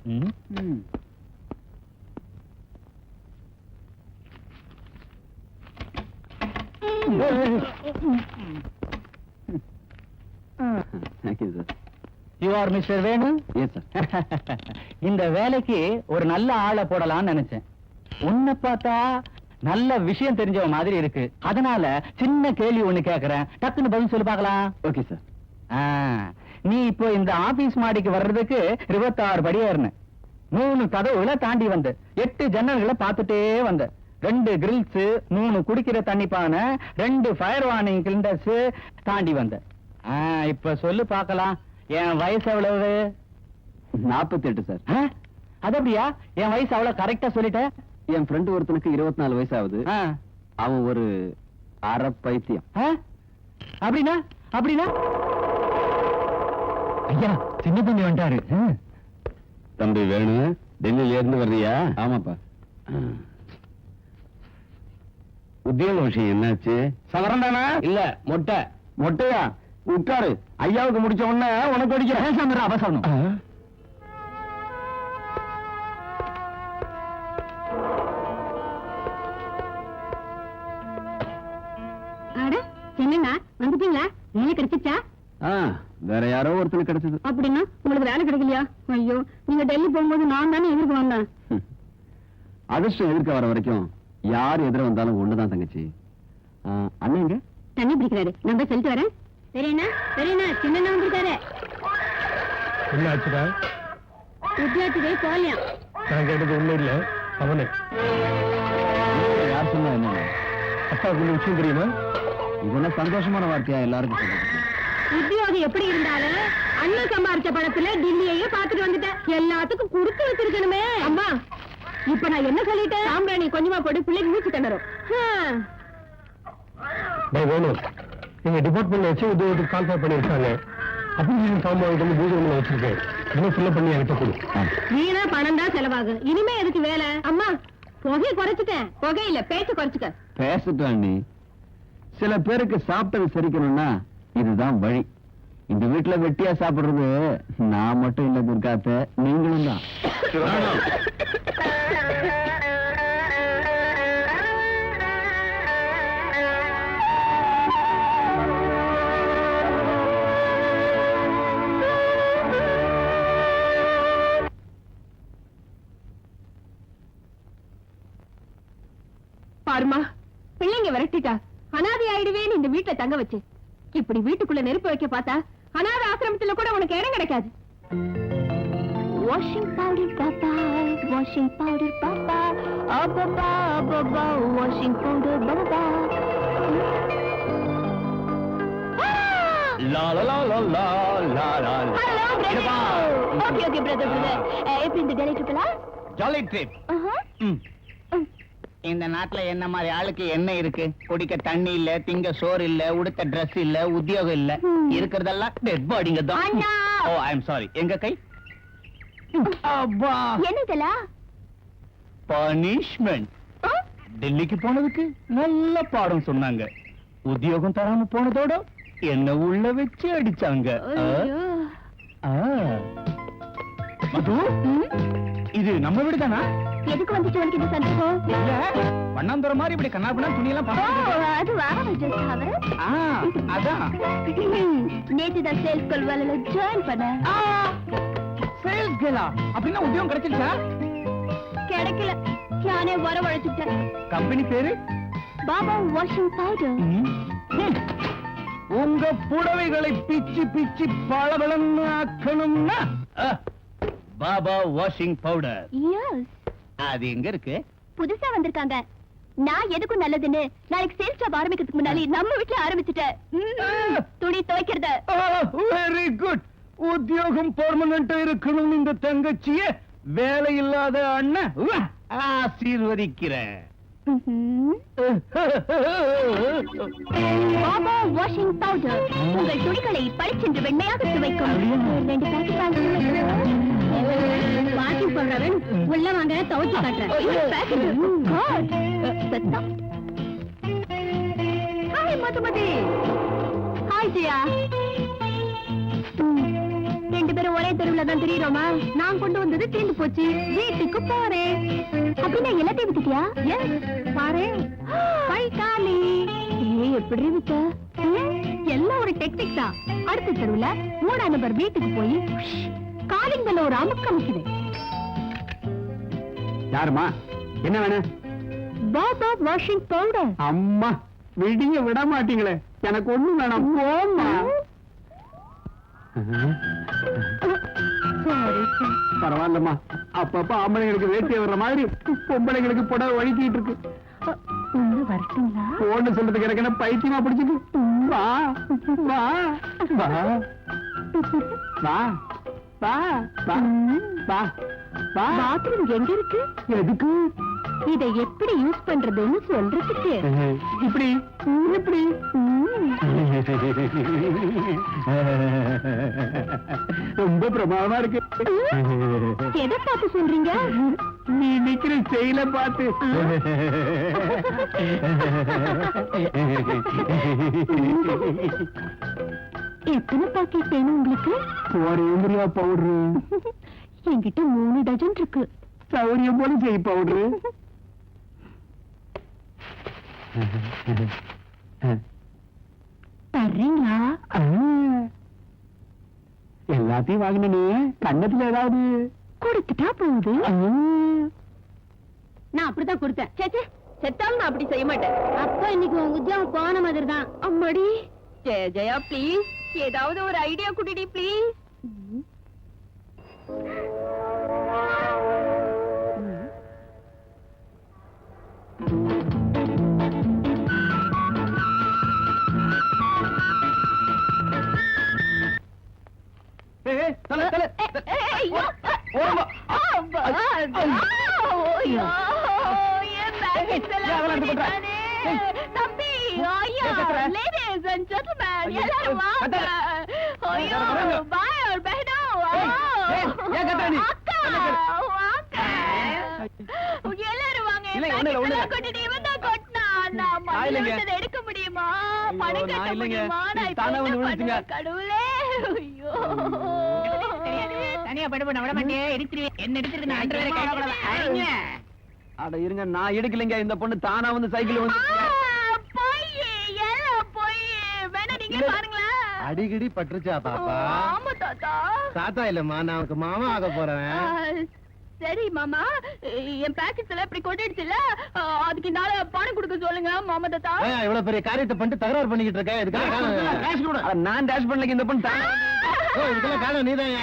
இந்த வேலைக்கு ஒரு நல்ல ஆளை போடலாம்னு நினைச்சேன். உன்னை பார்த்தா நல்ல விஷயம் தெரிஞ்ச மாதிரி இருக்கு. அதனால சின்ன கேள்வி ஒண்ணு கேக்குறேன், டக்குன்னு பதில் சொல்லி பார்க்கலாம். Okay sir. நீ இப்போ இந்த ஆபீஸ் மாடிக்கு வர்றதுக்கு 26 படி ஏறின, 3 கதவுகளை தாண்டி வந்த, 8 ஜன்னல்களை பார்த்துட்டே வந்த, 2 கிரில்ஸ், 3 குடிக்கிற தண்ணி பானை, 2 ஃபயர் வார்னிங் சிலிண்டர்ஸ் தாண்டி வந்த. இப்ப சொல்லு பார்க்கலாம், என் வயசு எவ்வளவு? 48 சார். அது அப்படியா? என் வயசு அவ்வளவு கரெக்டா சொல்லிட்ட. என் ஃப்ரெண்டு ஒருத்தனுக்கு 24 வயசு ஆகுது. அவன் ஒரு அரை பைத்தியம். அப்படின்னா அப்படின்னா ஐயா, சின்ன தம்பி வந்துட்டாரு. தம்பி வேணும், டெல்லியில இருந்து வர்றியா? ஆமாப்பா. உத்தியோக விஷயம் என்னாச்சு? சவரண்டானா? இல்ல, மொட்டை. மொட்டையா? உட்காரு, ஐயாவுக்கு முடிச்ச உடனே உனக்கு அடிக்க அவசரம். என்னங்க வந்துட்டீங்களா? வேலை கிடைச்சிச்சா? வேற யாரோ ஒருத்தருக்கு கிடைச்சது. அப்படின்னா உங்களுக்கு வேலை கிடைக்கலையா? ஐயோ, நீங்க டெல்லி போகும்போது நான் தானே எதிர்க்க வந்தேன். அதிர்ஷ்டம் எதிர்க்க வர வரைக்கும் யார் எதிர வந்தாலும் ஒண்ணுதான் தங்கச்சி. அண்ணங்க தண்ணி பிடிக்கிறாரு, நான் போய் சொல்லிட்டு வரேன். சரிண்ணா சரிண்ணா, சின்ன வந்திருக்காரு. என்ன ஆச்சுடா? உத்தியோகத்துக்கே போலியா? நான் கேட்டது ஒண்ணு இல்ல, அவனே. யார் சொன்னா என்ன? அப்பாவுக்கு விஷயம் தெரியுமா? இதெல்லாம் சந்தோஷமான வார்த்தையா எல்லாருக்கும் சொல்றது? உத்தியோகம் எப்படி இருந்தாலும் அண்ணன் சம்பாரிச்ச பணத்துல டில்லியையே பாத்துட்டு வந்துட்டேன். எல்லாத்துக்கும் குடுத்து வச்சிருக்கணுமே. அம்மா, இப்ப நான் என்ன சொல்லிட்டேன்? சாம்பிராணி கொஞ்சமா போட்டு பிள்ளைக்கு மூச்சு திணறும். வேணும், நீங்க டிபார்ட்மெண்ட்ல வச்சு உத்தியோகத்துக்கு கால்ஃபர் பண்ணிருக்காங்க. அப்ளிகேஷன் ஃபார்ம் வாங்கிட்டு வந்து பூஜை ரூம்ல வச்சிருக்கேன். இன்னும் ஃபில்அப் பண்ணி என்கிட்ட கொடு. வீணா பணம் தான் செலவாகும். இனிமே எதுக்கு வேலை? அம்மா, புகையை குறைச்சிட்டேன். புகை இல்ல, பேச்சு குறைச்சுக்க. பேசிட்டான் நீ. சில பேருக்கு சாப்பிட்டது சரிக்கணும்னா இதுதான் வழி. இந்த வீட்டுல வெட்டியா சாப்பிடுறது நான் மட்டும் இல்ல துர்காத்த, நீங்களும் தான். பாருமா, பிள்ளைங்க விரட்டிட்டா அனாதை ஆயிடுவேன்னு இந்த வீட்டுல தங்க வச்சு, இப்படி வீட்டுக்குள்ள நெருப்பு வைக்க பார்த்தா அனாதை ஆசிரமத்துல கூட உனக்கு இடம் கிடைக்காது. வாஷிங் பவுடர் பாப்பா, வாஷிங் பவுடர் பாப்பா, அப்பப்பா அப்பப்பா, வாஷிங் பவுடர் பாப்பா. லா லா லா லா லா லா லா. Hello brother. Okay okay brother. எப்படி இந்த டெல்லி ட்ரிப்லாம்? Jolly trip. இந்த நாட்டுல என்ன மாதிரி ஆளுக்கு என்ன இருக்கு? குடிக்க தண்ணி இல்ல, திங்க சோறு இல்ல, உடுத்த டிரஸ் இல்ல, உத்தியோகம் இல்ல. இருக்கிறதெல்லாம் டெட் பாடிங்க தான். ஓ, ஐ அம் சாரி. எங்க கை? அப்பா, என்னதல? பனிஷ்மென்ட். டெல்லிக்கு போனதுக்கு நல்ல பாடம் சொன்னாங்க. உத்தியோகம் தராம போனதோட என்ன உள்ள வச்சு அடிச்சாங்க. மது, இது நம்ம வீடு தானா? எதுக்கு வந்துச்சு உனக்கு இந்த சந்தேகம்? இல்ல, வண்ணாந்துற மாதிரி இப்படி கண்ணாபின்னா துணியெல்லாம் பார்த்து. அது அதான் நேத்து தான் சேல்ஸ் கால் வேலையில ஜாயின் பண்ண. சேல்ஸ் கேலா? அப்படின்னா உத்தியோகம் கிடைச்சிருச்சா? கிடைக்கல, நானே வரவழைச்சுட்டேன். கம்பெனி பேரு பாபா வாஷிங் பவுடர். உங்க புடவைகளை பிச்சு பிச்சு பளபளன்னு ஆக்கணும்னா பாபா வாஷிங் பவுடர். எஸ். அது எங்க இருக்கு? புதுசா வந்திருக்காங்க. நான் எதுக்கும் நல்லதுன்னு நாளைக்கு சேல்ஸ் ஜாப் ஆரம்பிக்கிறதுக்கு முன்னாடி நம்ம வீட்டுல ஆரம்பிச்சுட்டேன். துணி துவைக்கிறத. Very good. உத்தியோகம் பெர்மனன்ட் இருக்கணும் இந்த தங்கச்சிய வேலை இல்லாத அண்ணன் ஆசீர்வதிக்கிறேன். பாபா வாஷிங் பவுடர் உங்கள் துணிகளை பளிச்சென்று வெண்மையாக துவைக்கும். 2 பாக்கெட் வாஷிங் பவுடர் உள்ள வாங்க, துவைச்சு காட்டுறேன். ஹாய் மதுமதி. ஹாய் ஜியா. ரெண்டு பேரும் ஒரே தெருவுல தான் தெரியுறோமா? நான் கொண்டு வந்தது தீர்ந்து போச்சு, வீட்டுக்கு போறேன். அப்படின்னா எல்லாத்தையும் வித்துட்டியா? பாரு, கை காலி. எப்படி வித்த? எல்லாம் ஒரு டெக்னிக் தான். அடுத்த தெருவுல 3 நம்பர் வீட்டுக்கு போய் காலிங் பெல்ல ஒரு அமுக்கு அமுக்குது. யாருமா? என்ன வேணும்? Baba washing powder. அம்மா விடிய விட மாட்டீங்களே, எனக்கு ஒண்ணும் வேணாம், போம்மா. பரவாயில்லம்மா, அப்பப்ப ஆம்பளைங்களுக்கு வேட்டிய வர்ற மாதிரி பொம்பளைங்களுக்கு புடவை வழுக்கிட்டு இருக்கு. வரட்டுங்களா? போன்னு சொல்றதுக்கு எனக்கு என்ன பைத்தியமா பிடிச்சிட்டு? வா வா வா வா வா வா வா வா. பாத்ரூம் எங்க இருக்கு? எதுக்கு? இதை எப்படி யூஸ் பண்றதுன்னு சொல்றதுக்கு. இப்படி இப்படி. ரொம்ப பிரமாதமா இருக்கு. எதை பார்த்து சொல்றீங்க? நீ நிக்கிற செயல பார்த்து. எத்தனை பாக்கெட் வேணும் உங்களுக்கு? ஒரே பவுடரு என்கிட்ட 3 டஜன் இருக்கு. சௌரியம் போல செய் பவுடரு. தர்றீங்களா? எல்லாத்தையும் வாங்கினே, கண்ணத்துல ஏதாவது கொடுத்துட்டா போகுது. நான் அப்படிதான் கொடுத்தேன். சேச்சே, செத்தாலும் நான் அப்படி செய்ய மாட்டேன். அப்ப இன்னைக்கு உங்க உத்தியோகம் போன மாதிரி தான். அம்மாடி. ஜெயா ப்ளீஸ், ஏதாவது ஒரு ஐடியா குடிடி ப்ளீஸ். எடுக்க முடியுமா? பணம் கட்ட முடியுமா? கடவுளே, தனியா படுபட விட மாட்டேன். எடுத்துருவேன். என்ன எடுத்துருவேன்? அட இருங்க, நான் எடுக்கலைங்க. இந்த பொண்ணு தானா வந்து சைக்கிள் வந்து அடிக்கடி பட்டுருச்சா பாப்பா? ஆமா தாத்தா. தாத்தா இல்லம்மா, நான் உனக்கு மாமா ஆக போறேன். சரி மாமா, என் பாக்கெட்ல இப்படி கொட்டிடுச்சுல, அதுக்கு நாள பணம் கொடுக்க சொல்லுங்க மாமா தாத்தா. இவ்வளவு பெரிய காரியத்தை பண்ணிட்டு தகராறு பண்ணிக்கிட்டு இருக்க, இதுக்காக நான் டேஷ் பண்ணல. இந்த பொண்ணு இதுக்கெல்லாம் காரணம் நீதான்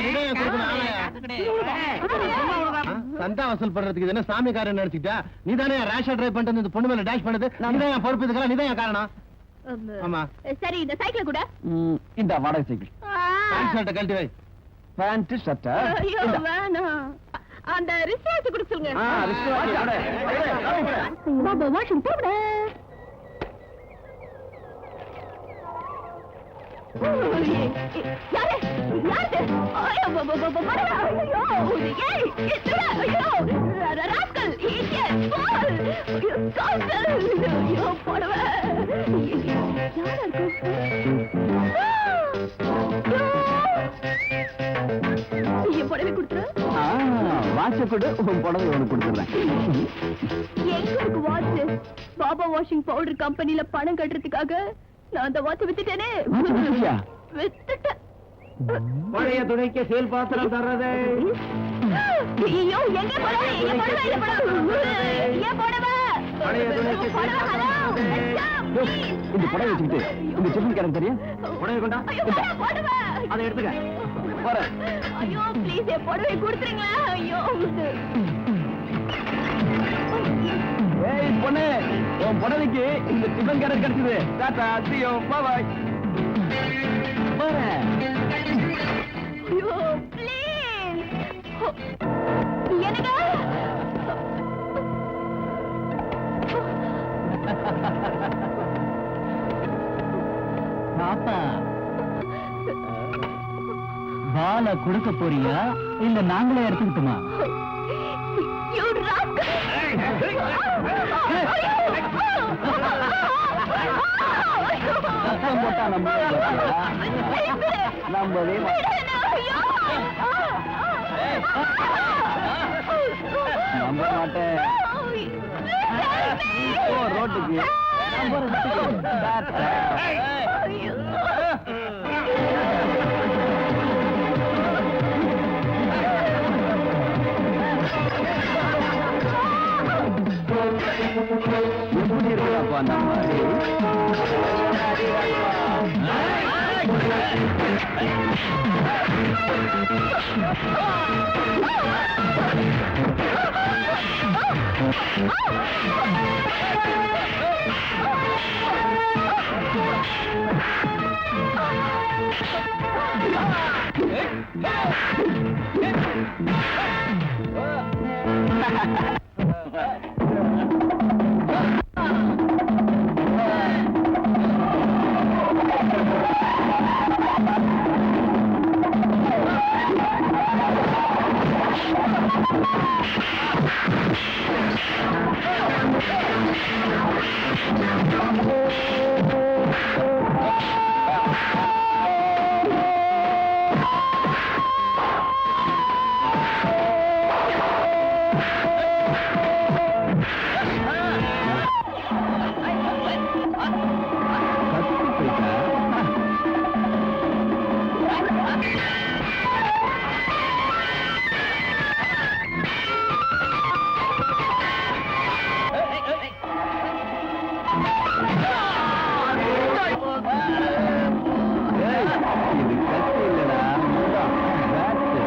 சந்தா வசூல் பண்றதுக்கு இது என்ன சாமி காரியம் நினைச்சுட்டா? நீதானே ரேஷா டிரைவ் பண்ணிட்டு இந்த பொண்ணு மேல டேஷ் பண்ணது? நீதான் பொறுப்பு, இதுக்கெல்லாம் நீதான் காரணம். ஆமா. சரி, இந்த சைக்கிள் கூட இந்த வாடகை சைக்கிள். பேண்ட் ஷர்ட்டை கழட்டி வை. பேண்ட் ஷர்ட்டா? ஐயோ வேணாம், அந்த ரிஸ்வாஸ் கொடுக்க சொல்லுங்க. Baba washing powder. யாரு யாரு? ஐயோ பரவா. ஐயோ ஏய் இதுல. ஐயோ ராஸ்கல், இடியட், பால். ஐயோ காசல். ஐயோ பரவா. யாரா இருக்கு? என் புடவை கொடுத்துரு. வாட்ச கூட உன் புடவை உனக்கு கொடுத்துறேன். எங்க இருக்கு வாட்ச்? பாபா வாஷிங் பவுடர் கம்பெனில பணம் கட்டுறதுக்காக நான் அந்த வாட்ச் வித்துட்டேனே. வித்துட்டேன். பழைய துணைக்கு சேல் பாத்திரம் தர்றதே. ஐயோ எங்க போடவே? என் புடவை இல்ல புடவை. என் புடவை. பழைய துணைக்கு சேல் பாத்திரம் தர்றதே. இந்த புடவை வச்சுக்கிட்டு இந்த சிப்பன் கடன் தெரியும்? புடவை கொண்டா. ஐயோ புடவை. அதை எடுத்துக்க. போறேன். ஐயோ ப்ளீஸ் என் புடவை கொடுத்துறீங்களா? ஐயோ ஏய் பொண்ணு, உன் புடவைக்கு இந்த சிப்பன் கடன் கிடைச்சது. Tata, see you, bye bye. போறேன். ஐயோ ப்ளீஸ். என்னங்க? பாப்பா, பால கொடுக்க போறியா இல்ல நாங்களே எடுத்துக்கிட்டுமா? You rascal! சத்தம் போட்டா நம்பவே நம்ப மாட்டேன். போ ரோட்டுக்கு. நான் போற வீட்டுக்கு. டாட்டா. எப்படி இருக்கிறாப்பா அந்த மாதிரி? இது கத்தி இல்லடா, பேட்டு.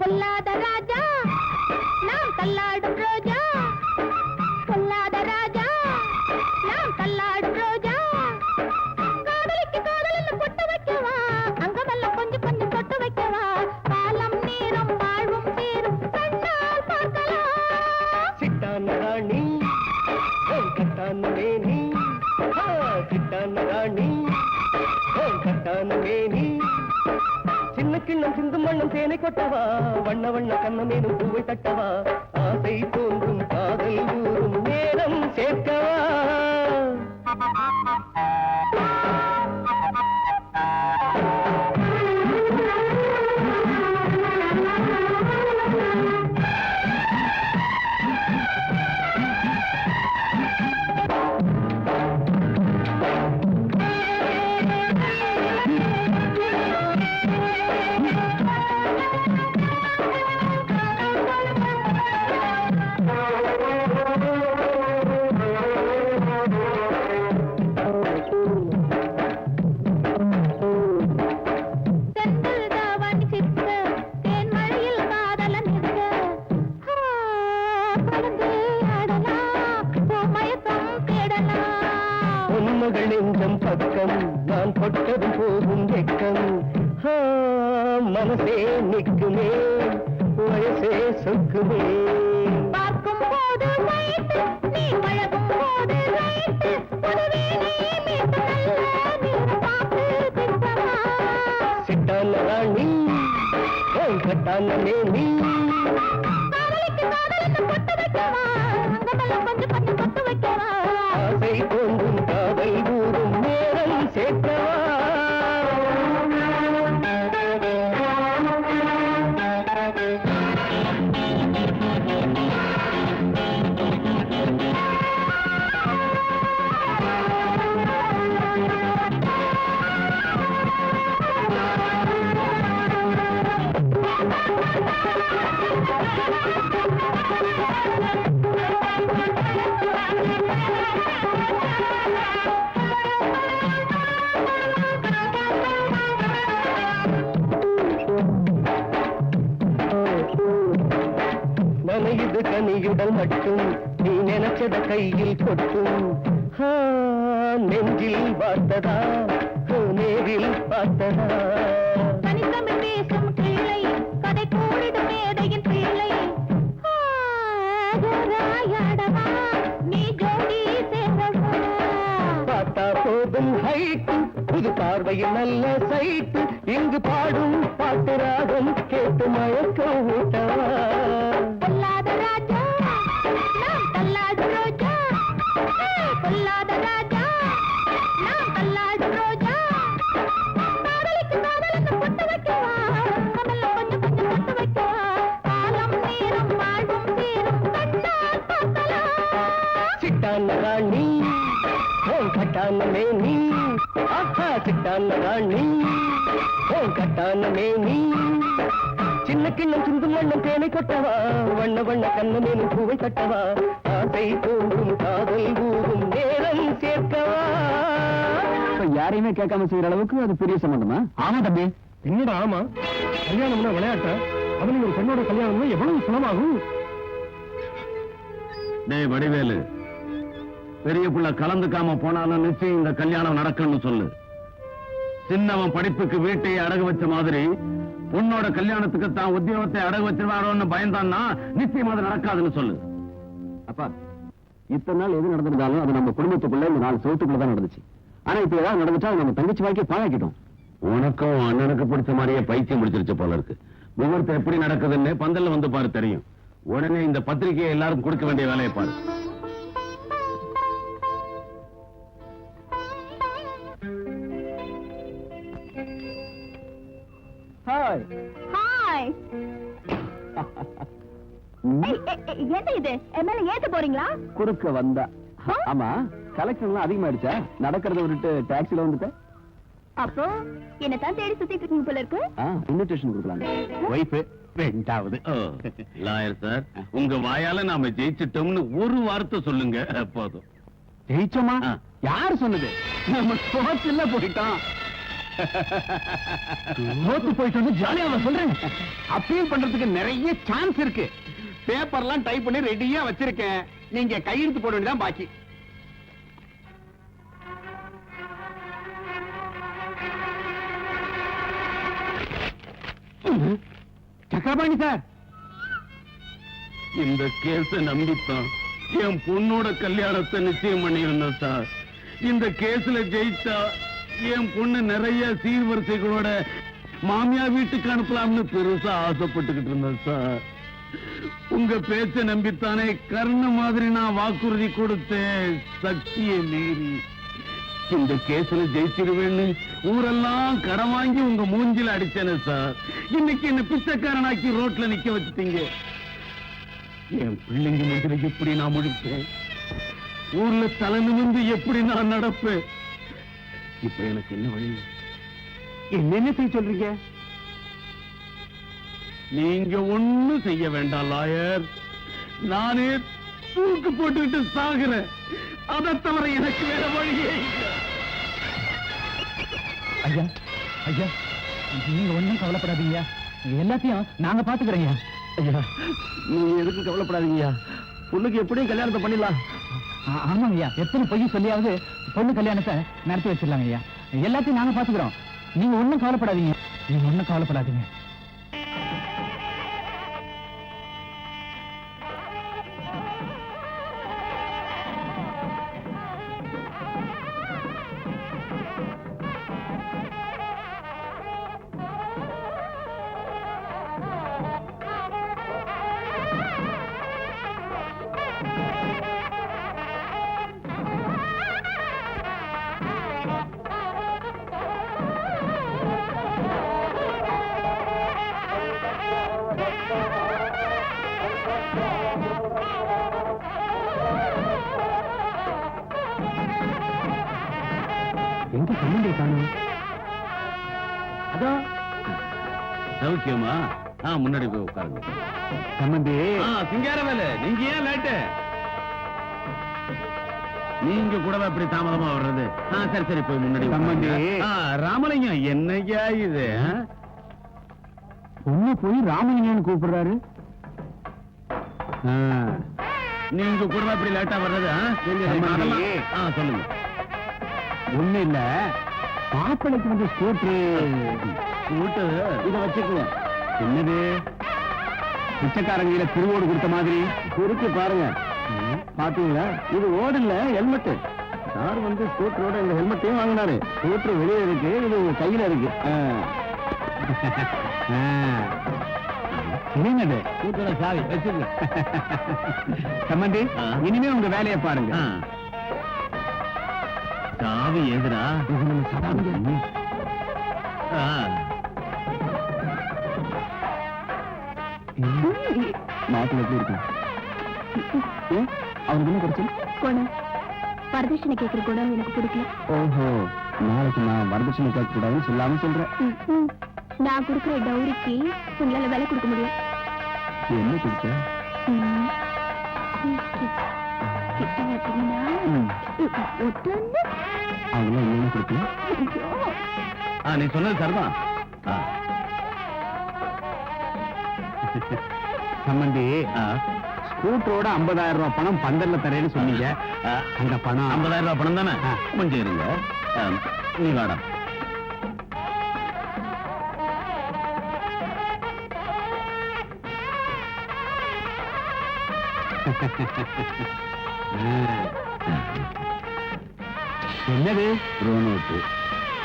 பொல்லாத ராஜா நாம் தள்ளாடும் ரோஜா, பொல்லாத ராஜா நாம் தள்ளாடும் ரோஜா, காதலிக்கு காதலில் பொட்டு வைக்கவா, அங்கமெல்லாம் கொஞ்சம் கொஞ்சம் தொட்டு வைக்கவா, காலம் நேரம் வாழ்வும் பேரும் கண்ணால் பார்க்கலாம். சிட்டான ராணி கட்டான மேனி, சிட்டான ராணி கட்டான மேனி, சின்ன கிண்ணம் சிந்து மண்ணும் தேனை கொட்டவா, வண்ண வண்ண கண்ணமேனும் பூவை தட்டவா, ஆசை தோன்றும் காதல் ஊறும் நேரம் சேர்க்கவா. மணமகள் நெஞ்சம் பக்கம் நான் தொட்டதும் போகும் வெக்கம் மனசே நிற்குமே வயசே சொக்குமே பார்க்கும் போது ரைட்டு, நீ பழகும் போது ரைட்டு, ஒருவேளை மீண்டும் நல்ல நேரம் பார்த்து திட்டமா. சிட்டான ராணி கட்டான மேனி காதலிக்கு காதலுக்கு பொட்டு வைக்கவா, அங்கமெல்லாம் கொஞ்சம் கொஞ்சம் பொட்டு வைக்கவா. ஆசை தோன்றும் காதல் கூறும் நேரம் சேர்க்கவா நனையுது கனியுடல் மட்டும் நீ நினைச்சத கையில் கொட்டும் நெஞ்சில் பார்த்ததா நேரில் பார்த்ததா தனித்தமிழ் பேசும் கிளை, கதை கூடிடும் மேடையின் பிள்ளை. ராயாடவா, நீ ஜோடி சேர்ந்தவா. பார்த்தா போதும் ஹைட்டு புது பார்வையில் நல்ல சைட்டு இங்கு பாடும் பாட்டு ராகம் கேட்டு மயக்கம் ஊட்டவா பொல்லாத ராஜா, நாம் தள்ளாடும் ரோஜா. பொல்லாத ராஜா, நாம் தள்ளாடும் ரோஜா. காதலிக்கு காதலுக்கு பொட்டு வைக்கவா, அங்கமெல்லாம் கொஞ்சம் கொஞ்சம் பொட்டு வைக்கவா. காலம் நேரம் வாழ்வும் சேரும் கண்டால் பார்க்கலாம். சிட்டான ராணி கட்டான மேனி ஆஹா சிட்டான ராணி கட்டான மேனி சின்ன கிண்ணம் சிந்தும் வண்ணம் தேனை கொட்டவா வண்ண வண்ண கண்ண மேலும் பூவை கட்டவா ஆசை தோன்றும் காதல் ஊறும் நேரம் சேர்க்கவா யாரையுமே கேட்காம செய்யற அளவுக்கு அது பெரிய சம்பந்தமா? ஆமா தம்பி, என்னடா ஆமா? கல்யாணம்னா விளையாட்ட, அவனுக்கு ஒரு பெண்ணோட கல்யாணம்னா எவ்வளவு சுலமாகும்? டேய் வடிவேலு, பெரிய புள்ள கலந்துக்காம போனாலும் நிச்சயம் இந்த கல்யாணம் நடக்கும்னு சொல்லு. சின்னவன் படிப்புக்கு வீட்டையே அடகு வச்ச மாதிரி பொண்ணோட கல்யாணத்துக்கு தான் உத்தியோகத்தை அடகு வச்சிருவாரோன்னு பயந்தான்னா நிச்சயம் அது நடக்காதுன்னு சொல்லு. அப்பா, இத்தனை நாள் எது நடந்திருந்தாலும் அது நம்ம குடும்பத்துக்குள்ள இந்த 4 செவத்துக்குள்ள தான் நடந்துச்சு. ஆனா இப்ப ஏதாவது நடந்துட்டா நம்ம தங்கச்சி வாழ்க்கையை பாழாக்கிட்டோம். உனக்கும் அண்ணனுக்கு பிடிச்ச மாதிரியே பைத்தியம் முடிச்சிருச்சு போல இருக்கு. முகூர்த்தம் எப்படி நடக்குதுன்னு பந்தல்ல வந்து பாரு, தெரியும். உடனே இந்த பத்திரிகையை எல்லாரும் கொடுக்க வேண்டிய வேலையை பாரு. ஹாய். ஹாய். என்ன இது? என் மேல ஏத்த போறீங்களா? குறுக்க வந்தா. ஆமா, கலெக்ஷன் எல்லாம் அதிகமாயிடுச்சா? நடக்கிறத விட்டுட்டு டாக்ஸில வந்துட்ட? அப்போ என்ன தான் தேடி சுத்திட்டு இருக்கீங்க போல இருக்கு. இன்விடேஷன் கொடுக்கலாம். வைஃப் ரெண்டாவது. லாயர் சார், உங்க வாயால நாம ஜெயிச்சிட்டோம்னு ஒரு வார்த்தை சொல்லுங்க போதும். ஜெயிச்சோமா? யார் சொன்னது? நம்ம தோத்துல போயிட்டோம். தோத்து போயிட்டோம்னு ஜாலியா சொல்றேன். அப்பீல் பண்றதுக்கு நிறைய சான்ஸ் இருக்கு. பேப்பர்லாம் டைப் பண்ணி ரெடியா வச்சிருக்கேன். நீங்க கையெழுத்து போட வேண்டியதான் பாக்கி. சக்கரபாணி சார், இந்த கேஸ நம்பித்தான் என் பொண்ணோட கல்யாணத்தை நிச்சயம் பண்ணியிருந்தேன் சார். இந்த கேஸ்ல ஜெயிச்சா என் பொண்ணு நிறைய சீர்வரிசைகளோட மாமியா வீட்டுக்கு அனுப்பலாம்னு பெருசா ஆசைப்பட்டுக்கிட்டு இருந்தேன் சார். உங்க பேச்ச நம்பித்தானே கர்ண மாதிரி நான் வாக்குறுதி கொடுத்தேன். சக்தியை மீறி இந்த கேஸ்ல ஜெயிச்சிருவேன்னு ஊரெல்லாம் கடன் வாங்கி உங்க மூஞ்சில அடிச்சேனே சார். இன்னைக்கு என்ன பிச்சைக்காரனாக்கி ரோட்ல நிக்க வச்சுட்டீங்க. என் பிள்ளைங்க மந்திர எப்படி நான் முடிப்பேன்? ஊர்ல தலை நிமிர்ந்து எப்படி நான் நடப்பேன்? இப்ப எனக்கு என்ன வழி? என்னென்ன செய்ய சொல்றீங்க? நீங்க ஒண்ணும் செய்ய வேண்டாம் லாயர். நானே தூக்கு போட்டுக்கிட்டு சாகுறேன். அதை தவிர எனக்கு வேற வழியே இல்லை. ஐயா, ஐயா, நீங்க ஒண்ணும் கவலைப்படாதீங்க. எல்லாத்தையும் நாங்க பாத்துக்கிறோம். ஐயா, நீங்க எதுக்கு கவலைப்படாதீங்கய்யா. பொண்ணுக்கு எப்படியும் கல்யாணத்தை பண்ணிடலாம். ஆமாங்க ஐயா, எத்தனை பொய் சொல்லியாவது பொண்ணு கல்யாணத்தை நடத்தி வச்சிடலாங்க ஐயா. எல்லாத்தையும் நாங்க பாத்துக்கிறோம். நீங்க ஒண்ணும் கவலைப்படாதீங்க. நீங்க ஒண்ணும் கவலைப்படாதீங்க. எங்க சம்பந்தி காணும்? அதோ சௌக்கியமா? முன்னாடி போய் உட்காருங்க. சம்பந்தி. சிங்கார வேலை, நீங்க ஏன் லேட்டு? நீங்க கூடவா இப்படி தாமதமா வர்றது? சரி சரி, போய் முன்னாடி சம்பந்தி. ராமலிங்கம், என்னையா இது? பொண்ணு போய் ராமலிங்கன்னு கூப்பிடுறாரு. நீங்க கூடவா இப்படி லேட்டா வர்றது? சம்பந்தி. சொல்லுங்க. ஒண்ணு இல்ல, மாப்பிளைக்கு வந்து ஸ்கூட்டரு இத வச்சுக்குங்க. என்னது? பிச்சைக்காரங்க திருவோடு கொடுத்த மாதிரி இருக்கு பாருங்க. பாத்தீங்களா, இது ஓடு இல்ல, ஹெல்மெட். சார் வந்து ஸ்கூட்டரோட இந்த ஹெல்மெட்டையும் வாங்கினாரு. ஸ்கூட்டர் வெளியே இருக்கு, இது உங்க கையில இருக்கு. என்னது? ஸ்கூட்டரோட சாவி வச்சுங்க. சம்பந்தி, இனிமே உங்க வேலையை பாருங்க. சாவி எதுரா? மாப்பிள்ளை எப்படி இருக்கும்? அவனுக்கு என்ன கிடைச்சு? குணம் வரதட்சணை கேட்கிற குணம் எனக்கு பிடிக்கல. ஓஹோ, நாளைக்கு நான் வரதட்சணை கேட்க கூடாதுன்னு சொல்லாம சொல்றேன். நான் கொடுக்கிற டௌரிக்கு உங்களால விலை கொடுக்க முடியும். என்ன குடிச்ச? கிட்ட பார்த்தீங்கன்னா அவங்க என்ன கொடுக்கல? நீ சொன்னது சரிதான். சம்பந்தி, ஸ்கூட்டரோட 50,000 ரூபாய் பணம் பந்தல்ல தரேன்னு சொன்னீங்க. அந்த பணம் 50,000 ரூபாய் பணம் தானே? கொஞ்சம் இருங்க. நீ வாடா. என்னது? நோட்டு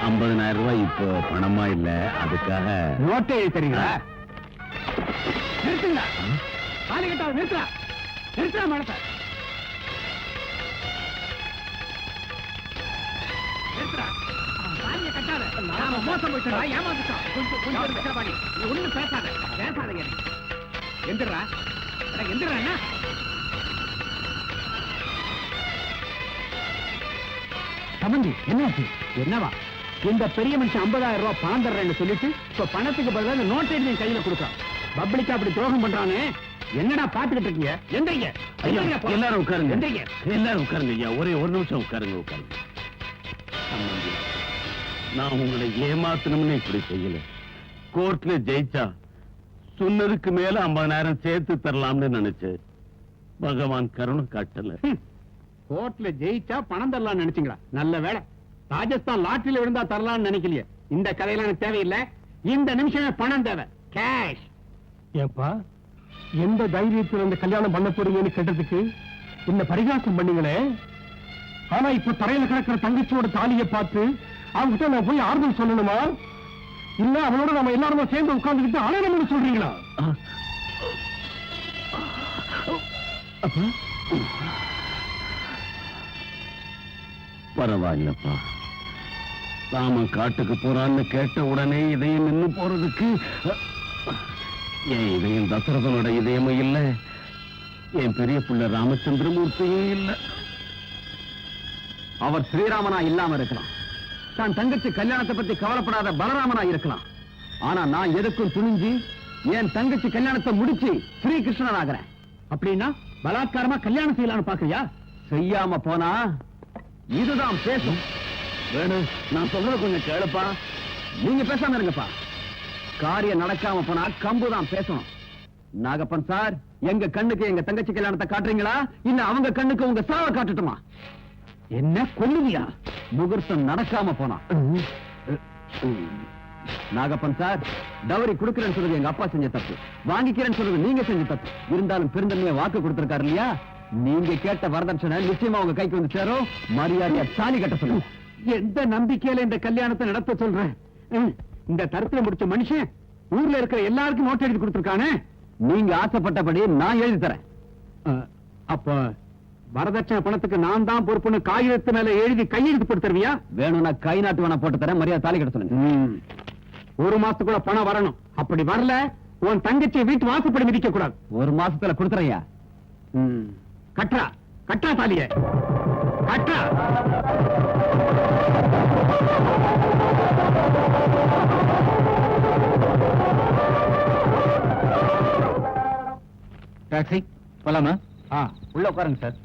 50,000 ரூபாய் இப்போ பணமா இல்ல, அதுக்காக நோட்டை எழுத்துறீங்களா? நிறுத்துங்களா? காலி கட்டாத, நிறுத்துறா நிறுத்துறா மனத்தை நிறுத்துறா. காலியை கட்டாத. நாம மோசம் போயிட்டா, ஏமாந்துட்டோம். கொஞ்சம் கொஞ்சம் பாடி, நீ ஒண்ணும் பேசாத பேசாதீங்க. எந்திரா எந்திரா. என்ன சம்பந்தி, என்னாச்சு? என்னவா? இந்த பெரிய மனுஷன் 50,000 ரூபாய் பணம் தர்றேன்னு சொல்லிட்டு இப்ப பணத்துக்கு பதிலா இந்த நோட்டை என் கையில கொடுக்குறான். பப்ளிக்கா அப்படி துரோகம் பண்றானே. என்னடா பாத்துக்கிட்டு இருக்கீங்க? எந்திரிங்க. எல்லாரும் உட்காருங்க. எந்திரிங்க. எல்லாரும் உட்காருங்க ஐயா. ஒரே ஒரு நிமிஷம் உட்காருங்க. நான் உங்களை ஏமாத்தணும்னு இப்படி செய்யல. கோர்ட்ல ஜெயிச்சா சொன்னதுக்கு மேல 50,000 சேர்த்து தரலாம்னு நினைச்சேன். பகவான் கருணை காட்டல. கோர்ட்ல ஜெயிச்சா பணம் தரலாம்னு நினைச்சீங்களா? நல்ல வேலை. ராஜஸ்தான் லாட்டரியில விழுந்தா தரலாம்னு நினைக்கலையே. இந்த கதையில எனக்கு தேவையில்லை. இந்த நிமிஷமே பணம் தேவை. கேஷ். ஏப்பா, எந்த தைரியத்தில் இந்த கல்யாணம் பண்ண போறீங்கன்னு கேட்டதுக்கு இந்த பரிகாசம் பண்ணீங்களே. ஆனா இப்ப தரையில கிடக்கிற தங்கச்சியோட தாலியை பார்த்து அவங்ககிட்ட நான் போய் ஆறுதல் சொல்லணுமா? இல்ல அவனோட நம்ம எல்லாருமே சேர்ந்து உட்கார்ந்துக்கிட்டு அலையணும்னு சொல்றீங்களா? பரவாயில்லப்பா. ராமன் காட்டுக்கு போறான்னு கேட்ட உடனே இதயம் நின்னு போறதுக்கு என் இதயம் தசரதனோட இதயமும் இல்ல, என் பெரிய பிள்ளை ராமச்சந்திரமூர்த்தியும் இல்ல. அவர் ஸ்ரீராமனா இல்லாம இருக்கலாம். தான் தங்கச்சி கல்யாணத்தை பத்தி கவலைப்படாத பலராமனா இருக்கலாம். ஆனா நான் எதுக்கும் துணிஞ்சு என் தங்கச்சி கல்யாணத்தை முடிச்சு ஸ்ரீகிருஷ்ணன் ஆகிறேன். அப்படின்னா பலாத்காரமா கல்யாணம் செய்யலாம்னு பாக்குறியா? செய்யாம போனா இதுதான் பேசும். வேணும், நான் சொல்றத கொஞ்சம் கேளுப்பா. நீங்க பேசாம இருங்கப்பா. காரியம் நடக்காம போனா கம்புதான் பேசணும். நாகப்பன் சார், எங்க கண்ணுக்கு எங்க தங்கச்சி கல்யாணத்தை காட்டுறீங்களா இல்ல அவங்க கண்ணுக்கு உங்க சாவை காட்டட்டுமா? என்ன கொல்லுவியா? முகூர்த்தம் நடக்காம போனா. நாகப்பன் சார், டவரி கொடுக்கிறேன்னு சொல்றது எங்க அப்பா செஞ்ச தப்பு, வாங்கிக்கிறேன்னு சொல்றது நீங்க செஞ்ச தப்பு. இருந்தாலும் பெருந்தன்மையை வாக்கு கொடுத்திருக்காரு இல்லையா? நீங்க கேட்ட வரதட்சணை நிச்சயமா உங்க கைக்கு வந்து சேரும். மரியாதையா தாலி கட்ட சொல்லுங்க. எந்த நம்பிக்கையில இந்த கல்யாணத்தை நடத்த சொல்றேன்? இந்த தரத்துல முடிச்ச மனுஷன் ஊர்ல இருக்கிற எல்லாருக்கும் நோட் எழுதி கொடுத்திருக்கானே. நீங்க ஆசைப்பட்டபடி நான் எழுதி தரேன். அப்ப வரதட்சணை பணத்துக்கு நான் தான் பொறுப்புன்னு காகிதத்து மேல எழுதி கையெழுத்து போட்டு தருவியா? வேணும்னா கை நாட்டு வேணா போட்டு தரேன். மரியாதை தாலி கட்ட சொல்லுங்க. ஒரு மாசத்துக்குள்ள பணம் வரணும். அப்படி வரல உன் தங்கச்சியை வீட்டு வாசப்படி மிதிக்க கூடாது. ஒரு மாசத்துல கொடுத்துறையா? கட்டா கட்டா தாலிய கட்டா. டாக்ஸி போலாமா? உள்ள உட்காருங்க சார்.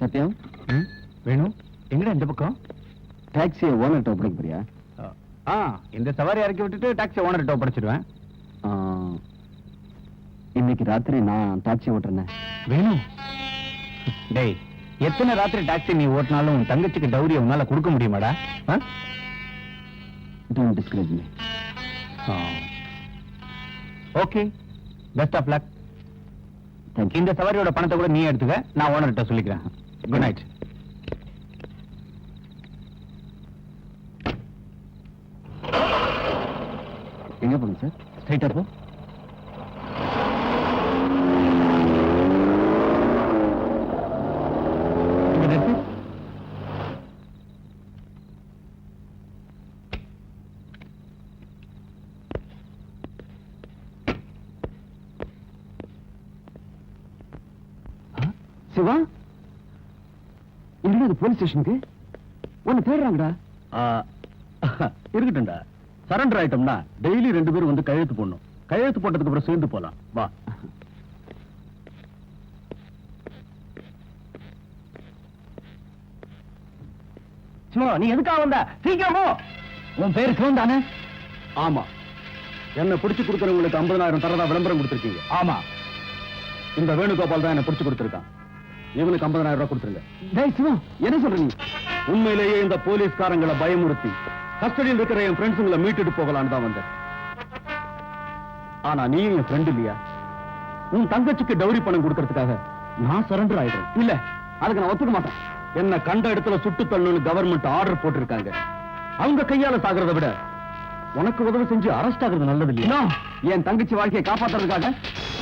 சத்தியம், வேணும் எங்கடா இந்த பக்கம்? டாக்ஸியை ஓனர்கிட்ட ஒப்படைக்க போறியா? இந்த சவாரி இறக்கி விட்டுட்டு டாக்ஸி ஓனர்கிட்ட ஒப்படைச்சிடுவேன். இன்னைக்கு ராத்திரி நான் டாக்ஸி ஓட்டுறேன். வேணும் டேய், எத்தனை ராத்திரி டாக்ஸி நீ ஓட்டினாலும் உன் தங்கச்சிக்கு டௌரி உன்னால கொடுக்க முடியுமாடா? Don't discourage me. Okay, best of luck. Thank you. இந்த சவாரியோட பணத்தை கூட நீ எடுத்துக்க, நான் ஓனர்கிட்ட சொல்லிக்கிறேன். Good night. எங்க போங்க சார்? ஸ்ட்ரைட்டா போ. இங்க நிறுத்து. சிவா, என்னடா போலீஸ் ஸ்டேஷனுக்கு உன்னை தேடுறாங்கடா. இருக்கட்டும்டா, சரண்டர் ஆயிட்டோம்னா டெய்லி 2 பேரும் வந்து கையெழுத்து போடணும். கையெழுத்து போட்டதுக்கு அப்புறம் சேர்ந்து போலாம். வா. சிவா, நீ எதுக்காக வந்த? சீக்கிரமோ. உன் பேரு சிவன் தானே? ஆமா. என்ன பிடிச்சு கொடுக்கறவங்களுக்கு 50,000 தரதா விளம்பரம் கொடுத்திருக்கீங்க. ஆமா. இந்த வேணுகோபால் தான் என்ன பிடிச்சு கொடுத்திருக்கான். இவனுக்கு 50,000 ரூபாய் கொடுத்துருங்க. டேய் சிவா, என்ன சொல்றீங்க? உண்மையிலேயே இந்த போலீஸ்காரங்களை பயமுறுத்தி கஸ்டடியில் இருக்கிற என் ஃப்ரெண்ட்ஸுங்களை மீட்டுட்டு போகலான்னு தான் வந்தேன். ஆனா நீ என் ஃப்ரெண்ட் இல்லையா? உன் தங்கச்சிக்கு டௌரி பணம் கொடுக்கறதுக்காக நான் சரண்டர் ஆயிடுறேன். இல்ல, அதுக்கு நான் ஒத்துக்க மாட்டேன். என்ன கண்ட இடத்துல சுட்டு தள்ளணும்னு கவர்மெண்ட் ஆர்டர் போட்டிருக்காங்க. அவங்க கையால சாகிறத விட உனக்கு உதவி செஞ்சு அரெஸ்ட் ஆகுறது நல்லது இல்லையா? என் தங்கச்சி வாழ்க்கையை காப்பாத்துறதுக்காக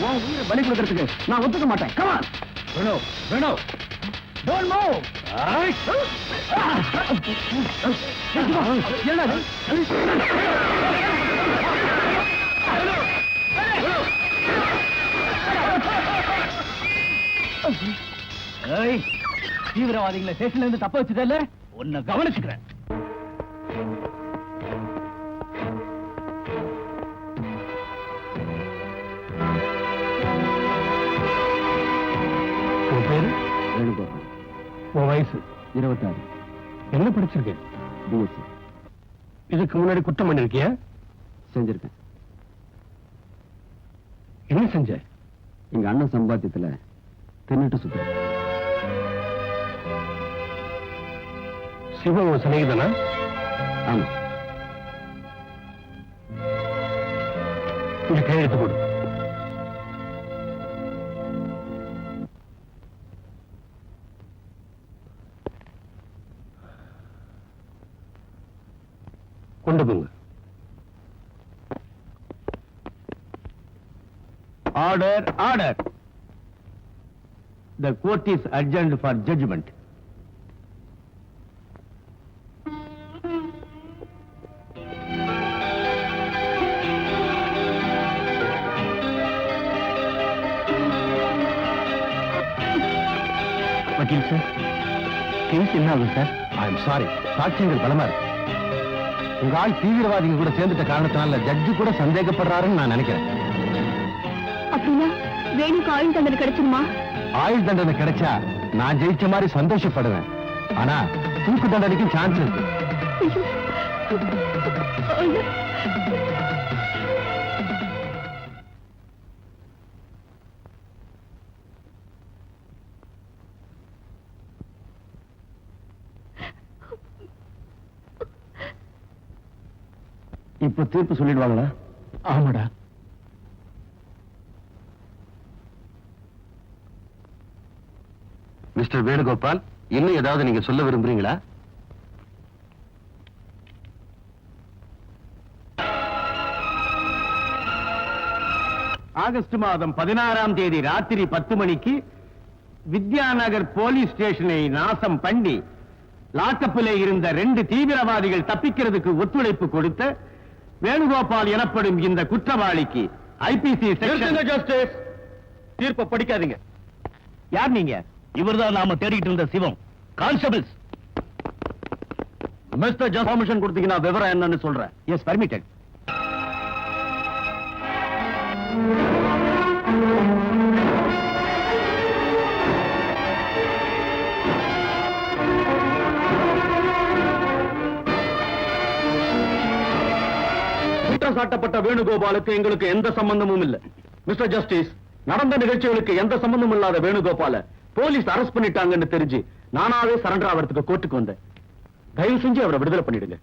உன் உயிரை பலி கொடுக்கறதுக்கு நான் ஒத்துக்க மாட்டேன். Come on. வேணும் வேணும். Don't move. என்னது? ஏய், தீவிரவாதிகளை ஸ்டேஷன்ல இருந்து தப்ப வச்சதல்ல, உன்னை கவனிச்சுக்கிறேன். உன் பேரு? வேணுகோபால். உன் வயசு? 26. என்ன படிச்சிருக்க? பிஎஸ்சி. இதுக்கு முன்னாடி குற்றம் பண்ணிருக்கியா? செஞ்சிருக்கேன். என்ன செஞ்ச? எங்க அண்ணன் சம்பாத்தியத்துல தின்னுட்டு சுத்துறேன். சிவம் உன் சிநேகிதனா? ஆமா. இங்க கையெழுத்து போடு. கொண்டு போங்க. Order, order. The court is adjourned for judgment. வக்கீல் சார், கேஸ் என்ன ஆகும் சார்? ஐ எம் சாரி, சாட்சியங்கள் பலமா இருக்கு. உங்க ஆள் தீவிரவாதிங்க கூட சேர்ந்துட்ட காரணத்தினால ஜட்ஜு கூட சந்தேகப்படுறாருன்னு நான் நினைக்கிறேன். அப்படின்னா வேணுக்கு ஆயுள் தண்டனை கிடைச்சிருமா? ஆயுள் தண்டனை கிடைச்சா நான் ஜெயிச்ச மாதிரி சந்தோஷப்படுவேன். ஆனா தூக்கு தண்டனைக்கும் சான்ஸ் இருக்கு. ஐயோ. இப்ப தீர்ப்பு சொல்லிடுவாங்களா? ஆமாடா. மிஸ்டர் வேணுகோபால், இன்னும் ஏதாவது நீங்க சொல்ல விரும்புறீங்களா? ஆகஸ்ட் மாதம் 16ஆம் தேதி ராத்திரி 10 மணிக்கு வித்யாநகர் போலீஸ் ஸ்டேஷனை நாசம் பண்ணி லாக்கப்பிலே இருந்த 2 தீவிரவாதிகள் தப்பிக்கிறதுக்கு ஒத்துழைப்பு கொடுத்த வேணுகோபால் எனப்படும் இந்த குற்றவாளிக்கு ஐபிசி ஜஸ்டிஸ் தீர்ப்பை படிக்காதீங்க. யார் நீங்க? இவர்தான் நாம தேடிட்டு இருந்த Sivam. Constables, mister just permission கொடுத்தீங்கன்னா விவரம் என்னன்னு சொல்றேன். Yes, permitted. குற்றம் சாட்டப்பட்ட வேணுகோபாலுக்கு எங்களுக்கு எந்த சம்பந்தமும் இல்லை. மிஸ்டர் ஜஸ்டிஸ், நடந்த நிகழ்ச்சிகளுக்கு எந்த சம்பந்தமும் இல்லாத வேணுகோபால போலீஸ் அரெஸ்ட் பண்ணிட்டாங்கன்னு தெரிஞ்சு நானாவே சரண்டர் ஆகிறதுக்கு கோர்ட்டுக்கு வந்தேன். தயவு செஞ்சு அவரை விடுதலை பண்ணிடுங்க.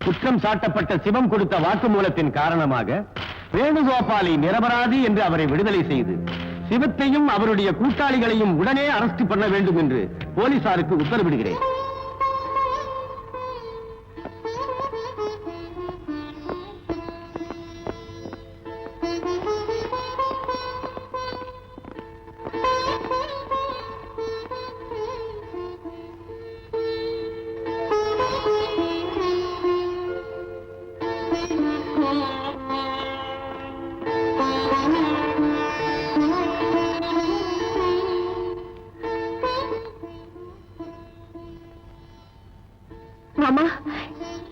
குற்றம் சாட்டப்பட்ட சிவம் கொடுத்த வாக்குமூலத்தின் காரணமாக வேணுகோபாலை நிரபராதி என்று அவரை விடுதலை செய்து சிவத்தையும் அவருடைய கூட்டாளிகளையும் உடனே அரெஸ்ட் பண்ண வேண்டும் என்று போலீசாருக்கு உத்தரவிடுகிறேன். மாமா,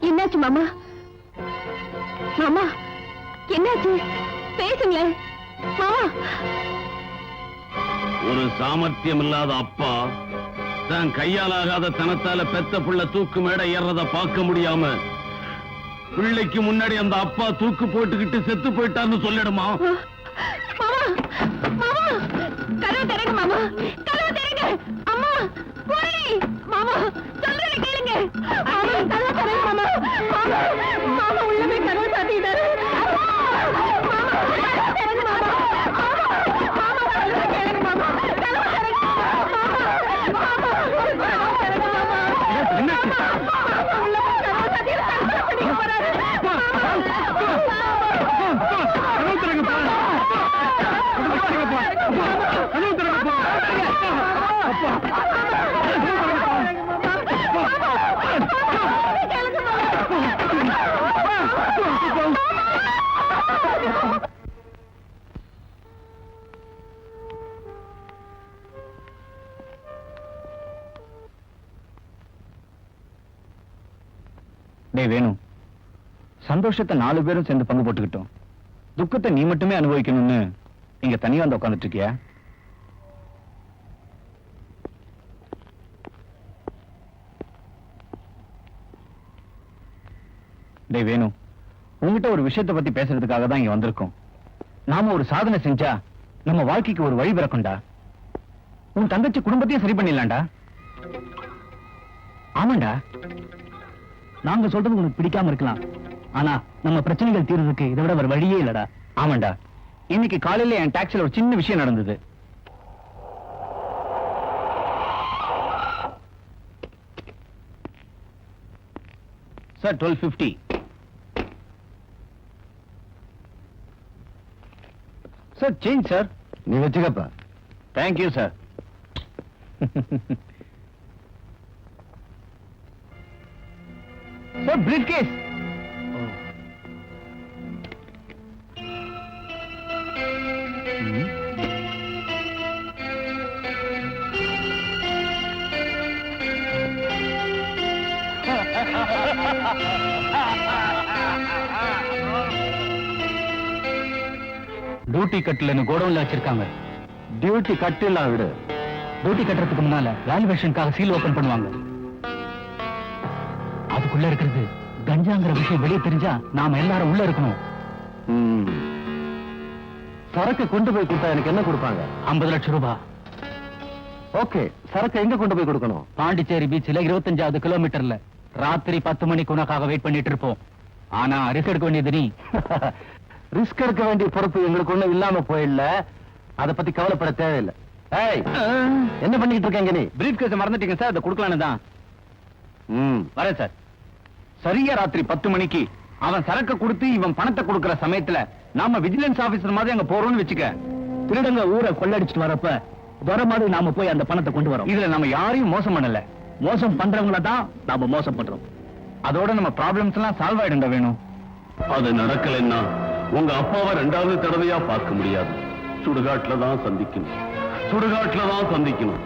என்னாச்சு மாமா? மாமா, என்னாச்சு? பேசுங்களேன் மாமா. ஒரு சாமர்த்தியம் இல்லாத அப்பா தான் கையாலாகாத தனத்தால பெத்த புள்ள தூக்கு மேடை ஏறத பார்க்க முடியாம பிள்ளைக்கு முன்னாடி அந்த அப்பா தூக்கு போட்டுக்கிட்டு செத்து போயிட்டான்னு சொல்லிடுமா? மாமா, மாமா, கதவு திறங்க மாமா, கதவு திறங்க. அம்மா, போய் மாமா, சொல்றத கேளுங்க. மாமா, கதவு திறங்க மாமா. மாமா, மாமா உள்ள போய் கதவு சாத்திட்டாரு. மாமா, கதவு திறங்க மாமா. மாமா, சொல்றத கேளுங்க மாமா. கதவு திறங்க மாமா. மாமா, கதவு திறங்க மாமா. மாமா உள்ள போய் கதவு சாத்திட்டாரு. தற்கொலை பண்ணிக்க போறாரு. டேய் வேணு, சந்தோஷத்தை 4 பேரும் சேர்ந்து பங்கு போட்டுக்கிட்டோம். துக்கத்தை நீ மட்டுமே அனுபவிக்கணும்னு இங்க தனியா வந்து உட்கார்ந்துட்டு இருக்கியா? டேய் வேணு, உங்ககிட்ட ஒரு விஷயத்தை பத்தி பேசுறதுக்காக தான் இங்க வந்திருக்கோம். நாம ஒரு சாதனை செஞ்சா நம்ம வாழ்க்கைக்கு ஒரு வழி பிறக்கும்டா. உன் தங்கச்சி குடும்பத்தையும் சரி பண்ணிடலாம்டா. ஆமாண்டா, நாங்க சொல்றது உங்களுக்கு பிடிக்காம இருக்கலாம், ஆனா நம்ம பிரச்சனைகள் தீர்றதுக்கு இதை விட ஒரு வழியே இல்லடா. ஆமாண்டா, இன்னைக்கு காலையில என் டாக்ஸில ஒரு சின்ன விஷயம் நடந்தது. சார், 1250. Sir, change sir. நீ வச்சுக்கப்பா. Thank you sir. Sir, briefcase. Duty கட்டில கோடவுன்ல வச்சிருக்காங்க. டியூட்டி கட்டிலாம் விடு. டியூட்டி கட்டுறதுக்கு முன்னால வேல்யூவேஷனுக்காக சீல் ஓபன் பண்ணுவாங்க. அதுக்குள்ள இருக்கிறது கஞ்சாங்கிற விஷயம் வெளியே தெரிஞ்சா நாம எல்லாரும் உள்ள இருக்கணும். சரக்கு கொண்டு போய் கொடுத்தா எனக்கு என்ன கொடுப்பாங்க? 50 லட்சம் ரூபாய். ஓகே, சரக்கு எங்க கொண்டு போய் கொடுக்கணும்? பாண்டிச்சேரி பீச்ல 25வது கிலோமீட்டர்ல ராத்திரி 10 மணிக்கு உனக்காக வெயிட் பண்ணிட்டு இருப்போம். ஆனா ரிஸ்க் எடுக்க வேண்டியது நீ. ரிஸ்க் எடுக்க வேண்டிய பொறுப்பு எங்களுக்கு ஒண்ணும் இல்லாம போயிடல. அத பத்தி கவலைப்பட தேவையில்லை. ஏய், என்ன பண்ணிட்டு இருக்கீங்க நீ? பிரீஃப் கேஸ் மறந்துட்டீங்க சார், அதை கொடுக்கலான்னு தான். வரேன் சார். சரியா ராத்திரி 10 மணிக்கு அவன் சரக்கு கொடுத்து இவன் பணத்தை கொடுக்கிற சமயத்துல நாம விஜிலன்ஸ் ஆபீசர் மாதிரி அங்க போறோம்னு வச்சுக்க. திருடங்க ஊரை கொள்ளடிச்சிட்டு வரப்ப வர மாதிரி நாம போய் அந்த பணத்தை கொண்டு வரோம். இதுல நம்ம யாரையும் மோசம் பண்ணல. மோசம் பண்றவங்கள தான் நாம மோசம் பண்றோம். அதோட நம்ம ப்ராப்ளம்ஸ் எல்லாம் சால்வ் ஆயிடுங்க வேணும். அது நடக்கலைன்னா உங்க அப்பாவை 2வது தடவையா பார்க்க முடியாது. சுடுகாட்டுல தான் சந்திக்கணும். சுடுகாட்டுல தான் சந்திக்கணும்.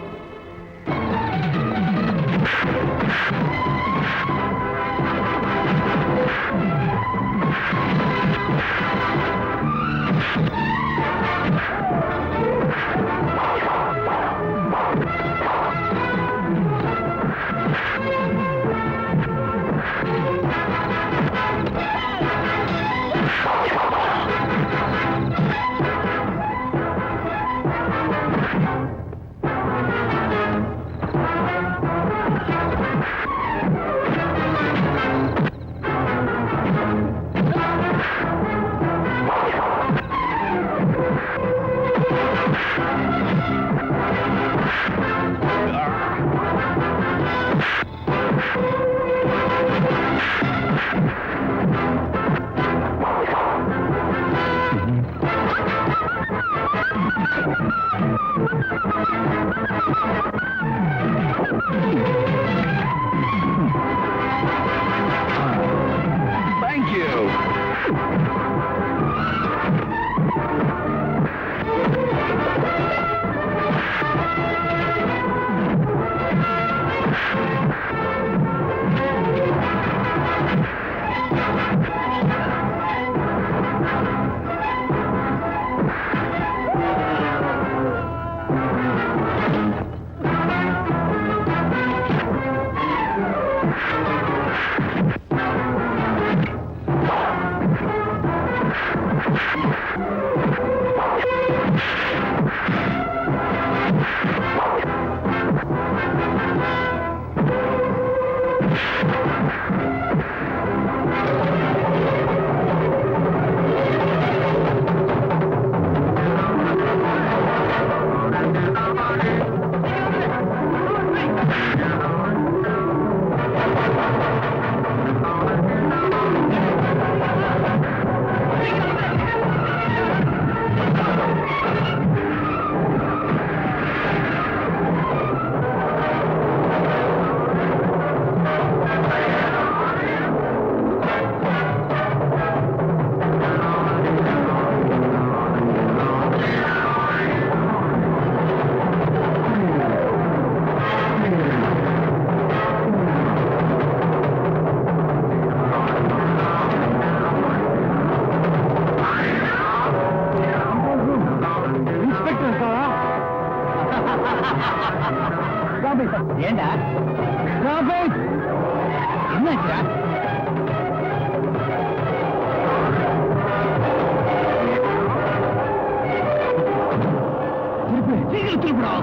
Thank you. ஏண்டா என்னாச்சா? சீக்கிரம் திருப்படா.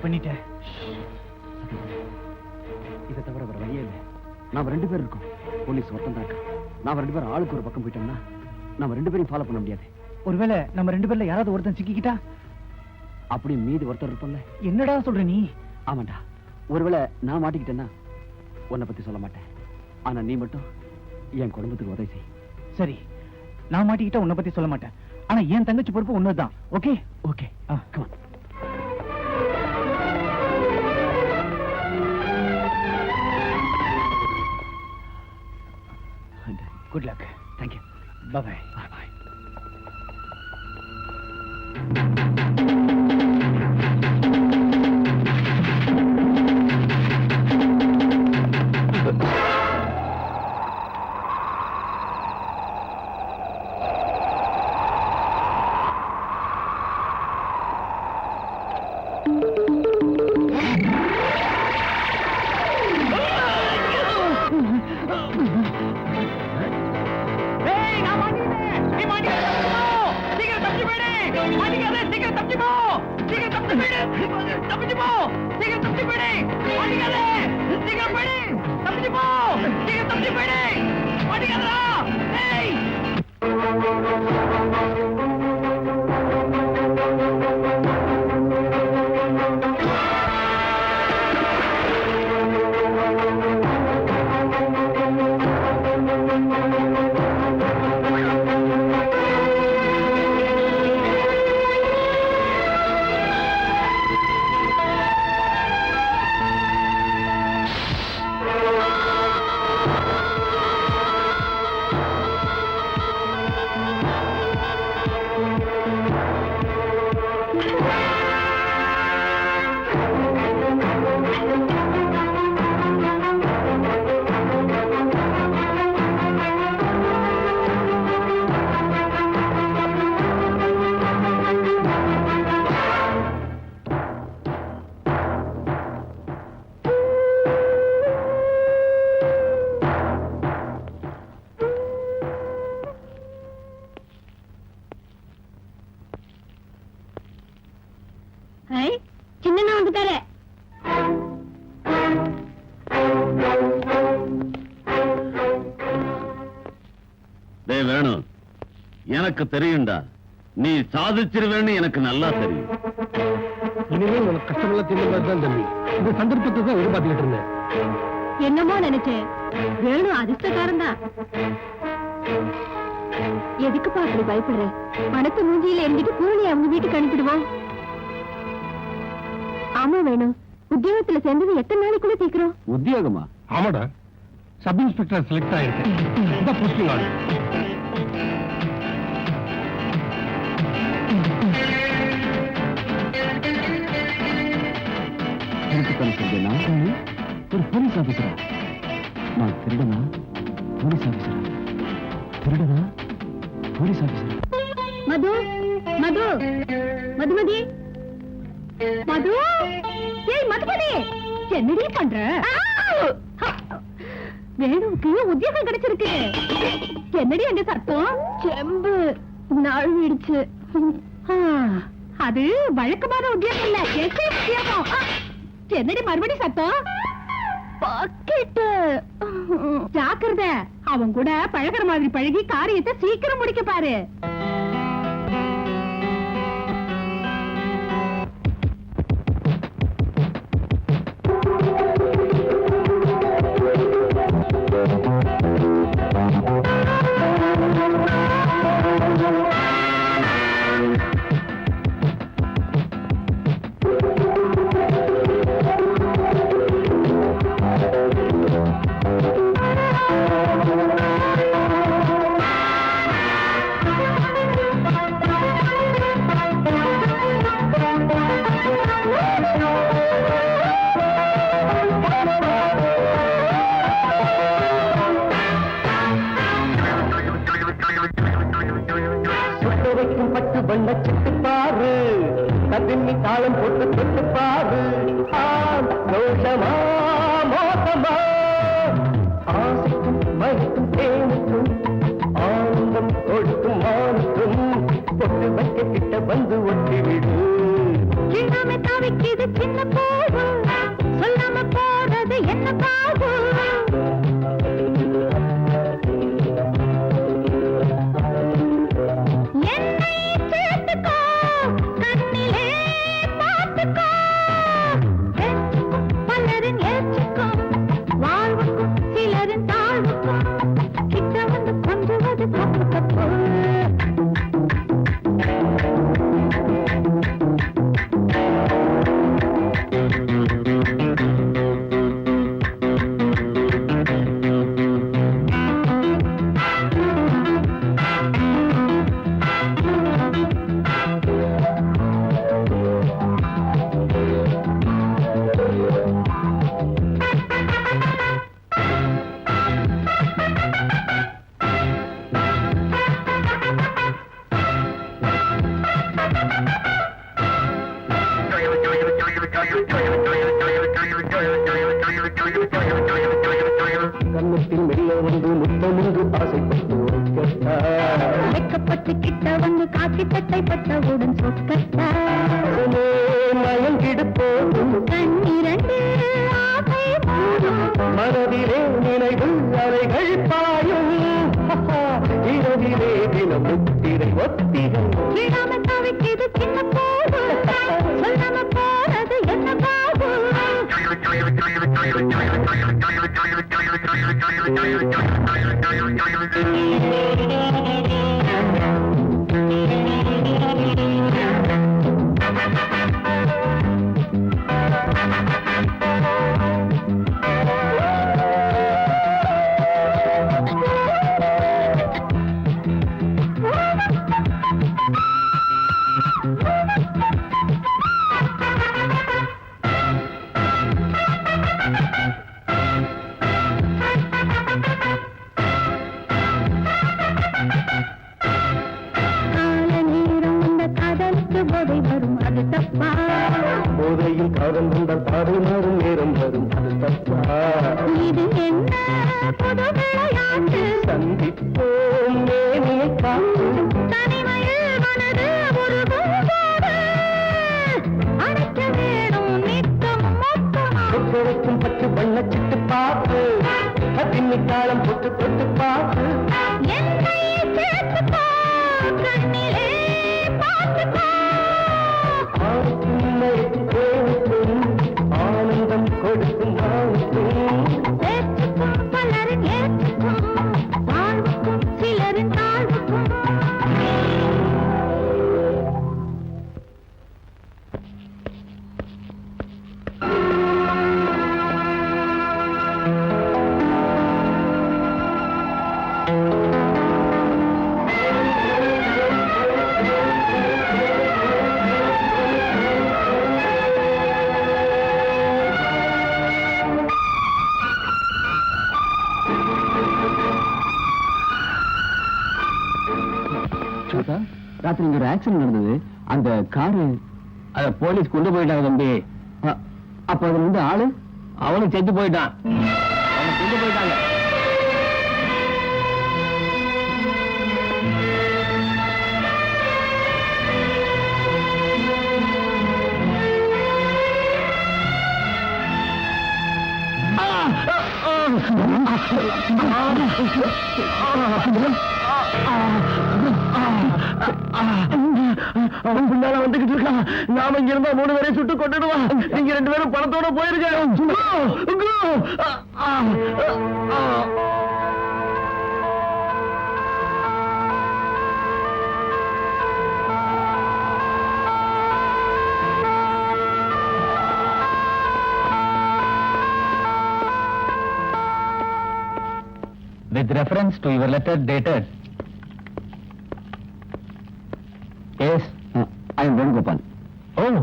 பண்ணிட்டேன். இதை தவிர வேற வழியே இல்லை. நாம 2 பேர் இருக்கோம், போலீஸ் ஒருத்தன் தான் இருக்கான். நாம 2 பேரும் ஆளுக்கு ஒரு பக்கம் போயிட்டோம்னா நாம 2 பேரையும் ஃபாலோ பண்ண முடியாது. ஒருவேளை நம்ம 2 பேர்ல யாராவது ஒருத்தன் சிக்கிக்கிட்டா? அப்படி மீதி ஒருத்தர் இருப்போம்ல. என்னடா சொல்ற நீ? ஆமாண்டா, ஒருவேளை நான் மாட்டிக்கிட்டேன்னா உன்னை பத்தி சொல்ல மாட்டேன். ஆனா நீ மட்டும் என் குடும்பத்துக்கு உதவி செய். சரி, நான் மாட்டிக்கிட்ட உன்னை பத்தி சொல்ல மாட்டேன். ஆனா என் தங்கச்சி பொறுப்பு ஒண்ணுதான். Okay okay, come on. Good luck. Thank you. Bye bye. Bye bye. சின்ன வந்துட்டாரு. டேய் வேணு, எனக்கு தெரியும்டா நீ சாதிச்சிருவேன்னு எனக்கு நல்லா தெரியும். இனிமேல் உனக்கு கஷ்டமெல்லாம் தெரிஞ்ச தான் தம்பி. இந்த சந்தர்ப்பத்தை தான் எதிர்பார்த்துக்கிட்டு இருந்தேன். என்னமோ நினைச்சேன், வேணு அதிர்ஷ்டக்காரன் தான். எதுக்குப்பா அப்படி பயப்படுற? பணத்தை மூஞ்சியில இருந்துட்டு கூலி அவங்க வீட்டுக்கு அனுப்பிடுவோம். ஆமா வேணும், உத்தியோகத்துல சேர்ந்தது எத்தனை நாளைக்குள்ள கேக்குறோம்? உத்தியோகமா? ஆமாடா, சப் இன்ஸ்பெக்டர் செலக்ட் ஆயிருக்கு. இந்த போஸ்டிங் ஆடு. ஒரு போலீஸ் ஆபீசரா? நான் திருடனா? போலீஸ் ஆபீசரா? திருடனா? போலீஸ் ஆபீசரா? மது மது மதுமதி மது, ஏய் மதுமதி, என்னடி பண்ற? வேணுவுக்கு உத்தியோகம் கிடைச்சிருக்கு. என்னடி அந்த சத்தம்? செம்பு நழுவிடுச்சு. அது வழக்கமான உத்தியோகம் இல்ல, எஸ்ஐ உத்தியோகம். என்னடி மறுபடி சத்தம்? பாக்கெட்டு. ஜாக்கிரதை, அவன் கூட பழகிற மாதிரி பழகி காரியத்தை சீக்கிரம் முடிக்க பாரு. வண்ணச்சிட்டு பாரு, கதின்னி தாளம் போட்டு தொட்டு பாரு. தோஷமா மோசமா, ஆசைக்கும் மயக்கும் தேனுக்கும் ஆனந்தம் கொடுக்கும் மானுக்கும் பொட்டு வைக்க கிட்ட வந்து ஒட்டி விடு. தாவிக்குது சின்ன பாபு என்னை சேர்த்துக்கோ கண்ணிலே பார்த்துக்கோ பலரின் ஏற்றுக்கும் வாழ்வுக்கும் சிலரின் தாழ்வுக்கும் கிட்ட வந்து கொஞ்சுவது தப்பு தப்பு கண்ணத்தில் மெல்ல வந்து முத்தமின்று ஆசைப்பட்டு வைக்கப்பட்டு கிட்ட வந்து காக்கி சட்டை பட்டவுடன் சொக்கட்டா மயங்கிடு போதும் கண்ணிரண்டு ஆசை போதும் மனதிலே நினைவு அலைகள் பாயும் இரவிலே தினம் முத்திரை ஒத்திரை இடாம தவிக்குது சின்ன போது சொல்லாம போறது என்ன பாபு போதை வரும் அது தப்பா போதையில் காதல் வந்தால் பாதை மாறும் நேரம் வரும் அது தப்பா இது என்ன புது விளையாட்டு சந்திப்போம் நேமியை காத்து தனிமையில் மனது ஒரு பூங்கோடு அடைக்க வேணும் நித்தம் மொத்தமா ஒவ்வொருக்கும் பத்து வண்ணச்சிட்டு பார்த்து பின்னி தாளம் போட்டு தொட்டு பார்த்து என்னை சேர்த்துக்கோ கண்ணிலே பார்த்துக்கோ ஆனந்தம் கொடுக்கும் ஏற்றுக்கும் பலரின் ஏற்றுக்கும் வாழ்வுக்கும் சிலரின் தாழ்வுக்கும் ராத்திரி இங்க ஒரு ஆக்சிடென்ட் நடந்தது அந்த காரு அத போலீஸ் கொண்டு போயிட்டாங்க தம்பி அப்ப அதுல இருந்து ஆளு அவனும் செத்து போயிட்டான் அவனை கொண்டு போயிட்டாங்க அவன் பின்னால வந்துகிட்டு இருக்கான். நாம இங்க இருந்தா 3 பேரையும் சுட்டு கொண்டுடுவான். நீங்க 2 பேரும் பணத்தோட போயிருக்க. With reference to your letter dated. Yes, I am Venugopal. Oh,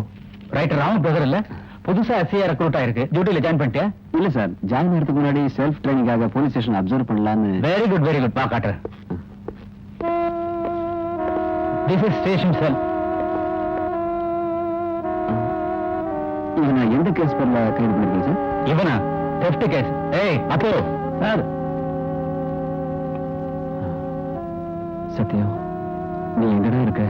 writer Rama brother இல்ல? புதுசா எஸ்ஐ ரெக்ரூட் ஆயிருக்கு. டியூட்டில ஜாயின் பண்ணிட்டியா? இல்ல சார், ஜாயின் ஆகிறதுக்கு முன்னாடி செல்ஃப் ட்ரைனிங்காக போலீஸ் ஸ்டேஷன் அப்சர்வ் பண்ணலாம்னு. வெரி குட் பா காட்டுறேன். This is station cell. இவனை எந்த கேஸ் பேர்ல கைது பண்ணிருக்கீங்க சார்? இவனா theft கேஸ். ஏய் அப்போ சார். சத்யம், நீ எங்கடா இருக்க?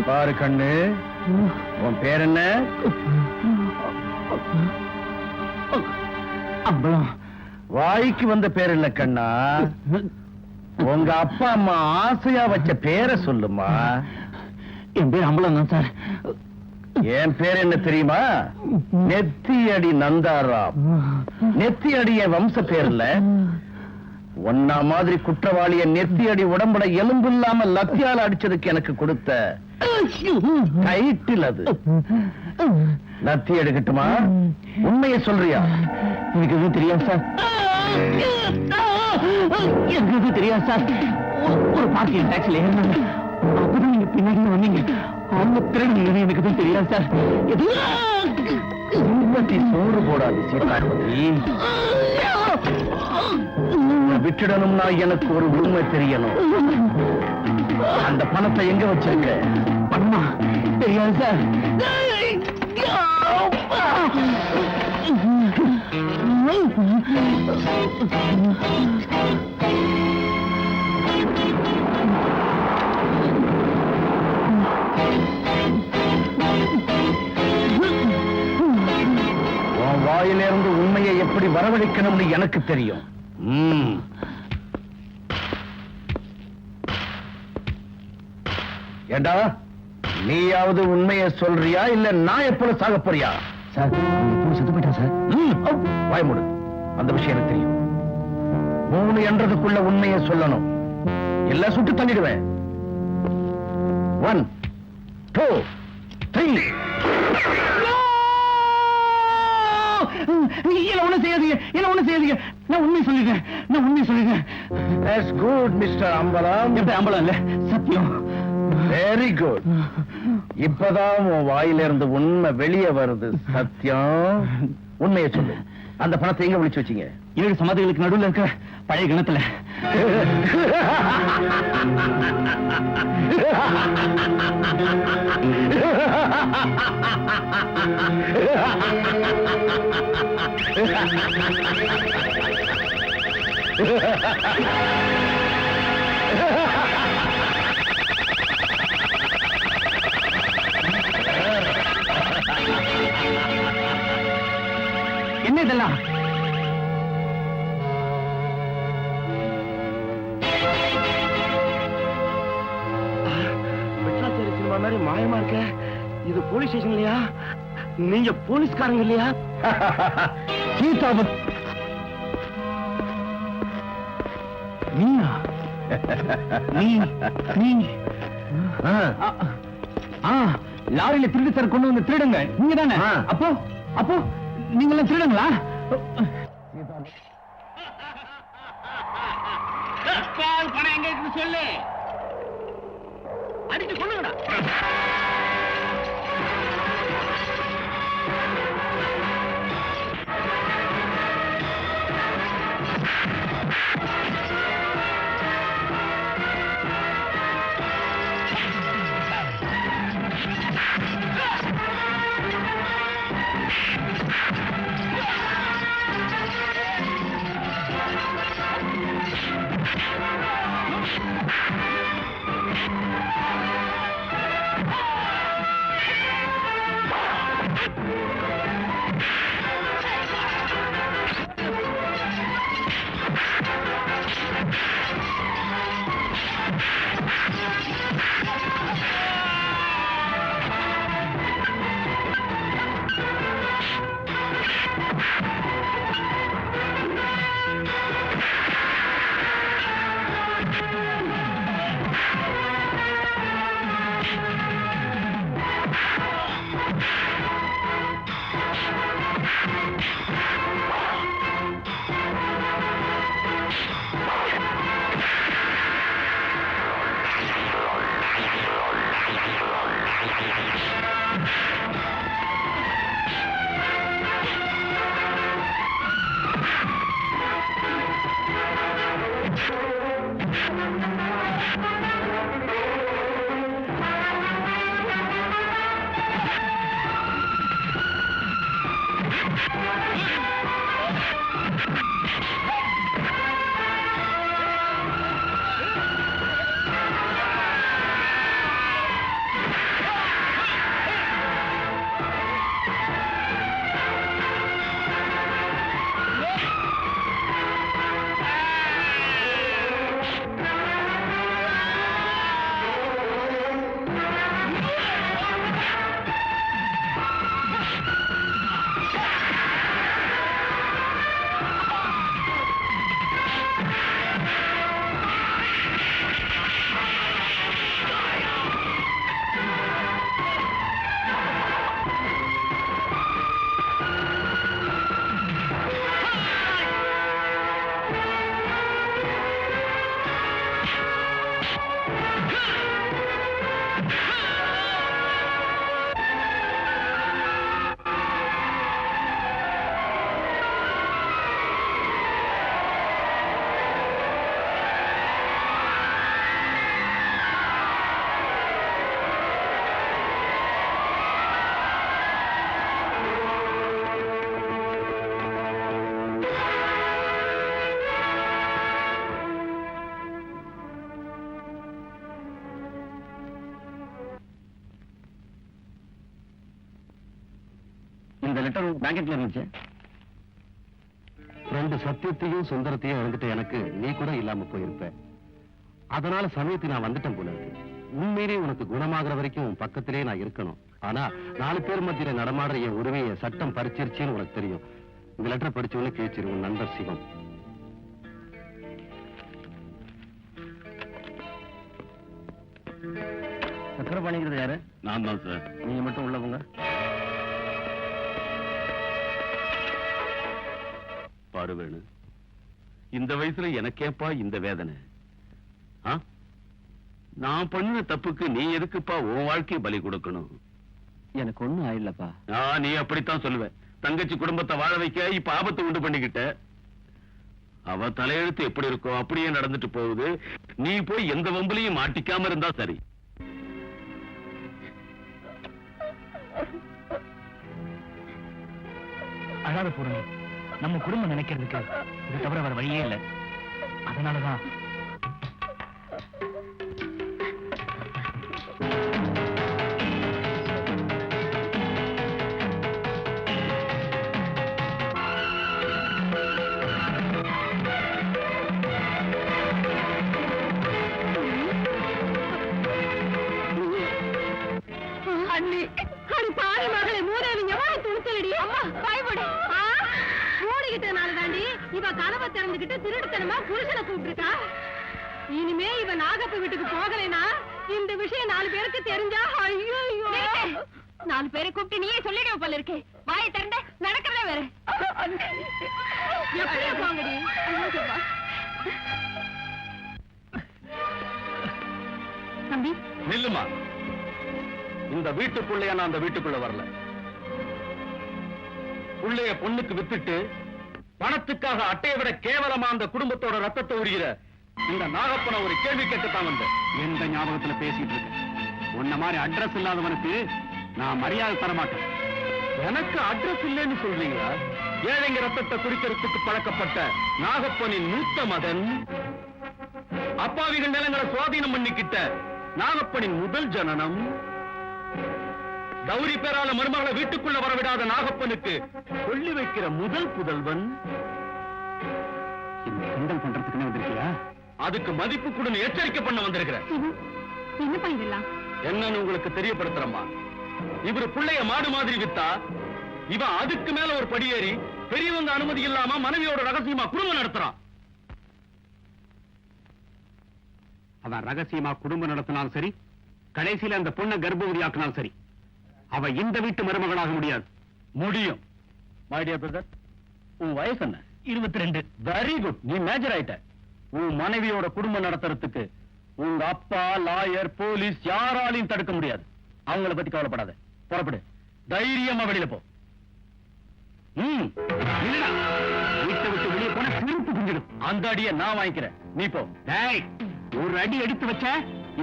பாரு கண்ணு, உன் பேர் என்ன? அம்பலம். வாய்க்கு வந்த பேர் இல்ல கண்ணா, உங்க அப்பா அம்மா ஆசையா வச்ச பேரை சொல்லுமா. என் பேர் அம்பலம் தான் சார். என் பேர் என்ன தெரியுமா? நெத்தியடி நந்தாராம். நெத்தியடி என் வம்ச பேர்ல. ஒன்னா மாதிரி குற்றவாளிய நெத்தியடி உடம்புல எலும்பு இல்லாம லத்தியால அடிச்சதுக்கு எனக்கு கொடுத்த டைட்டில் அது. லத்தி எடுக்கட்டுமா? உண்மையை சொல்றியா? எனக்கு எதுவும் தெரியாது சார். எனக்கு எதுவும் தெரியாது சார். ஒரு பார்க்கிங் டாக்ஸில ஏறினாங்க, அப்பதான் நீங்க பின்னாடி வந்தீங்க. அவங்க திருடுங்க, எனக்கு எதுவும் தெரியாது சார். சோறு போடாது சீதாபதி. விட்டுடணும்னா எனக்கு ஒரு உண்மை தெரியணும். அந்த பணத்தை எங்க வச்சிருக்க? பணமா? தெரியாது சார். உன் வாயிலிருந்து உண்மையை எப்படி வரவழைக்கணும்னு எனக்கு தெரியும். ஏண்டா, நீயாவது உண்மையை சொல்றியா இல்ல நான் எப்போது சாக போறியா? சார், செத்து போயிட்டா சார். வாய்மூடு, அந்த விஷயம் எனக்கு தெரியும். 3 என்றதுக்குள்ள உண்மையை சொல்லணும், எல்லாம் சுட்டு தள்ளிடுவேன். 1 2 3. என்ன ஒண்ணு செய்யாதீங்க, என்ன ஒண்ணு செய்யாதீங்க. நான் உண்மை சொல்லிட்டேன், நான் உண்மை சொல்லிட்டேன். That's good, Mr. அம்பலம். அம்பலம் இல்ல, சத்தியம். Very good. இப்பதான் உன் வாயிலிருந்து உண்மை வெளியே வருது. சத்தியம், உண்மையை சொல்லு. அந்த பணத்தை எங்க விழிச்சு வச்சீங்க? 7 சமாதிகளுக்கு நடுவில் இருக்க பழைய கிணத்துல. என்ன இதெல்லாம்? வெட்ராச்சேரி சினிமா மாதிரி மாயமா இருக்க. இது போலீஸ் ஸ்டேஷன் இல்லையா? நீங்க போலீஸ்காரங்க இல்லையா? சீதாபதி, நீயா? நீ லாரியில திருடு சார் கொண்டு வந்து திருடுங்க, நீங்க தானே? அப்போ அப்போ நீங்க எல்லாம் திருடுங்களா? பணம் எங்க இருக்கு சொல்லு, அடிச்சு கொள்ளுங்கடா. லெட்டர் பேங்கெட்ல இருந்துச்சு. 2 சத்தியத்தையும் சுந்தரத்தையும் எழுந்துட்டு எனக்கு நீ கூட இல்லாம போயிருப்ப. அதனால சமயத்துக்கு நான் வந்துட்டேன் போல இருக்கு. உண்மையிலே உனக்கு குணமாகிற வரைக்கும் உன் பக்கத்திலே நான் இருக்கணும். ஆனா 4 பேர் மத்தியில நடமாடுற என் உரிமையை சட்டம் பறிச்சிருச்சுன்னு உனக்கு தெரியும். இந்த லெட்டரை படிச்சவனே கேச்சிரு. உன் நண்பர் சிவம். சக்கரை பண்ணிக்கிறது யாரு? நான் தான் சார். நீங்க மட்டும் உள்ள போங்க. பாரு வேணு, இந்த வயசுல எனக்கேப்பா இந்த வேதனை? நான் பண்ண தப்புக்கு நீ எதுக்குப்பா உன் வாழ்க்கையை பலி கொடுக்கணும்? எனக்கு ஒண்ணும் ஆயிடலப்பா. நீ அப்படித்தான் சொல்லுவ. தங்கச்சி குடும்பத்தை வாழ வைக்க இப்ப ஆபத்து உண்டு பண்ணிக்கிட்ட. அவ தலையெழுத்து எப்படி இருக்கோ அப்படியே நடந்துட்டு போகுது. நீ போய் எந்த வம்புலையும் மாட்டிக்காம இருந்தா சரி. அழாத பூரணி, நம்ம குடும்பம் நினைக்கிறதுக்கு இது தவிர வேற வழியே இல்லை. அதனாலதான் அண்ணி, அடி பாரு மகளே, மூடேவி எவ்வளவு துணிச்சலடி. அம்மா பயப்படு. மூடிக்கிட்டனால தாண்டி இவ கனவை திறந்துகிட்டு திருட்டுத்தனமா புருஷனை கூப்பிட்டுருக்கா. இனிமே இவ நாகப்ப வீட்டுக்கு போகலைனா இந்த விஷயம் 4 பேருக்கு தெரிஞ்சா ஐயோ 4 பேரை கூப்பிட்டு நீயே சொல்லிடுவ போல இருக்கே. வாயை திறந்த நடக்கிறதே வேற. எப்படியா போங்கடி. தம்பி நில்லுமா. இந்த வீட்டுக்குள்ளே நான் அந்த வீட்டுக்குள்ள வரல. புள்ளைய பொண்ணுக்கு வித்துட்டு பணத்துக்காக அட்டையை விட கேவலமா அந்த குடும்பத்தோட ரத்தத்தை உரிகிற இந்த நாகப்பனை ஒரு கேள்வி கேட்டுத்தான் வந்த. எந்த ஞாபகத்துல பேசிட்டு இருக்க? உன்ன மாதிரி அட்ரஸ் இல்லாதவனுக்கு நான் மரியாதை தர மாட்டேன். எனக்கு அட்ரஸ் இல்லைன்னு சொல்றீங்களா? ஏழைங்க ரத்தத்தை குடிக்கிறதுக்கு பழக்கப்பட்ட நாகப்பனின் மூத்த மகன், அப்பாவிகள் நிலங்களை சுவாதீனம் பண்ணிக்கிட்ட நாகப்பனின் முதல் ஜனனம், கௌரி பேரால மருமகளை வீட்டுக்குள்ள வரவிடாத நாகப்பனுக்கு கொள்ளி வைக்கிற முதல் புதல்வன். கிண்டல் பண்றதுக்குன்னு வந்திருக்கியா? அதுக்கு மதிப்பு கூட எச்சரிக்கை பண்ண வந்திருக்கிற. என்ன பண்ணிடலாம்? என்னன்னு உங்களுக்கு தெரியப்படுத்துறமா. இவரு பிள்ளைய மாடு மாதிரி வித்தா இவன் அதுக்கு மேல ஒரு படியேறி பெரியவங்க அனுமதி இல்லாம மனைவியோட ரகசியமா குடும்பம் நடத்துறான். அவன் ரகசியமா குடும்பம் நடத்தினாலும் சரி, கடைசியில அந்த பொண்ணை கர்ப்பவதி ஆக்கினாலும் சரி, அவ இந்த வீட்டு மருமகளாக முடியாது. முடியும். மை டியர் பிரதர், உன் வயசு என்ன? 22. Very good. நீ மேஜர் ஆயிட்ட. உன் மனைவியோட குடும்பம் நடத்துறதுக்கு உங்க அப்பா, லாயர், போலீஸ் யாராலையும் தடுக்க முடியாது. அவங்கள பத்தி கவலைப்படாத. புறப்படு. தைரியமா வெளியில போ. இல்லடா, வீட்டை விட்டு வெளியே போன சிரிப்பு குஞ்சிடும். அந்த அடியை நான் வாங்கிக்கிறேன். நீ போ. ஒரு அடி எடுத்து வச்ச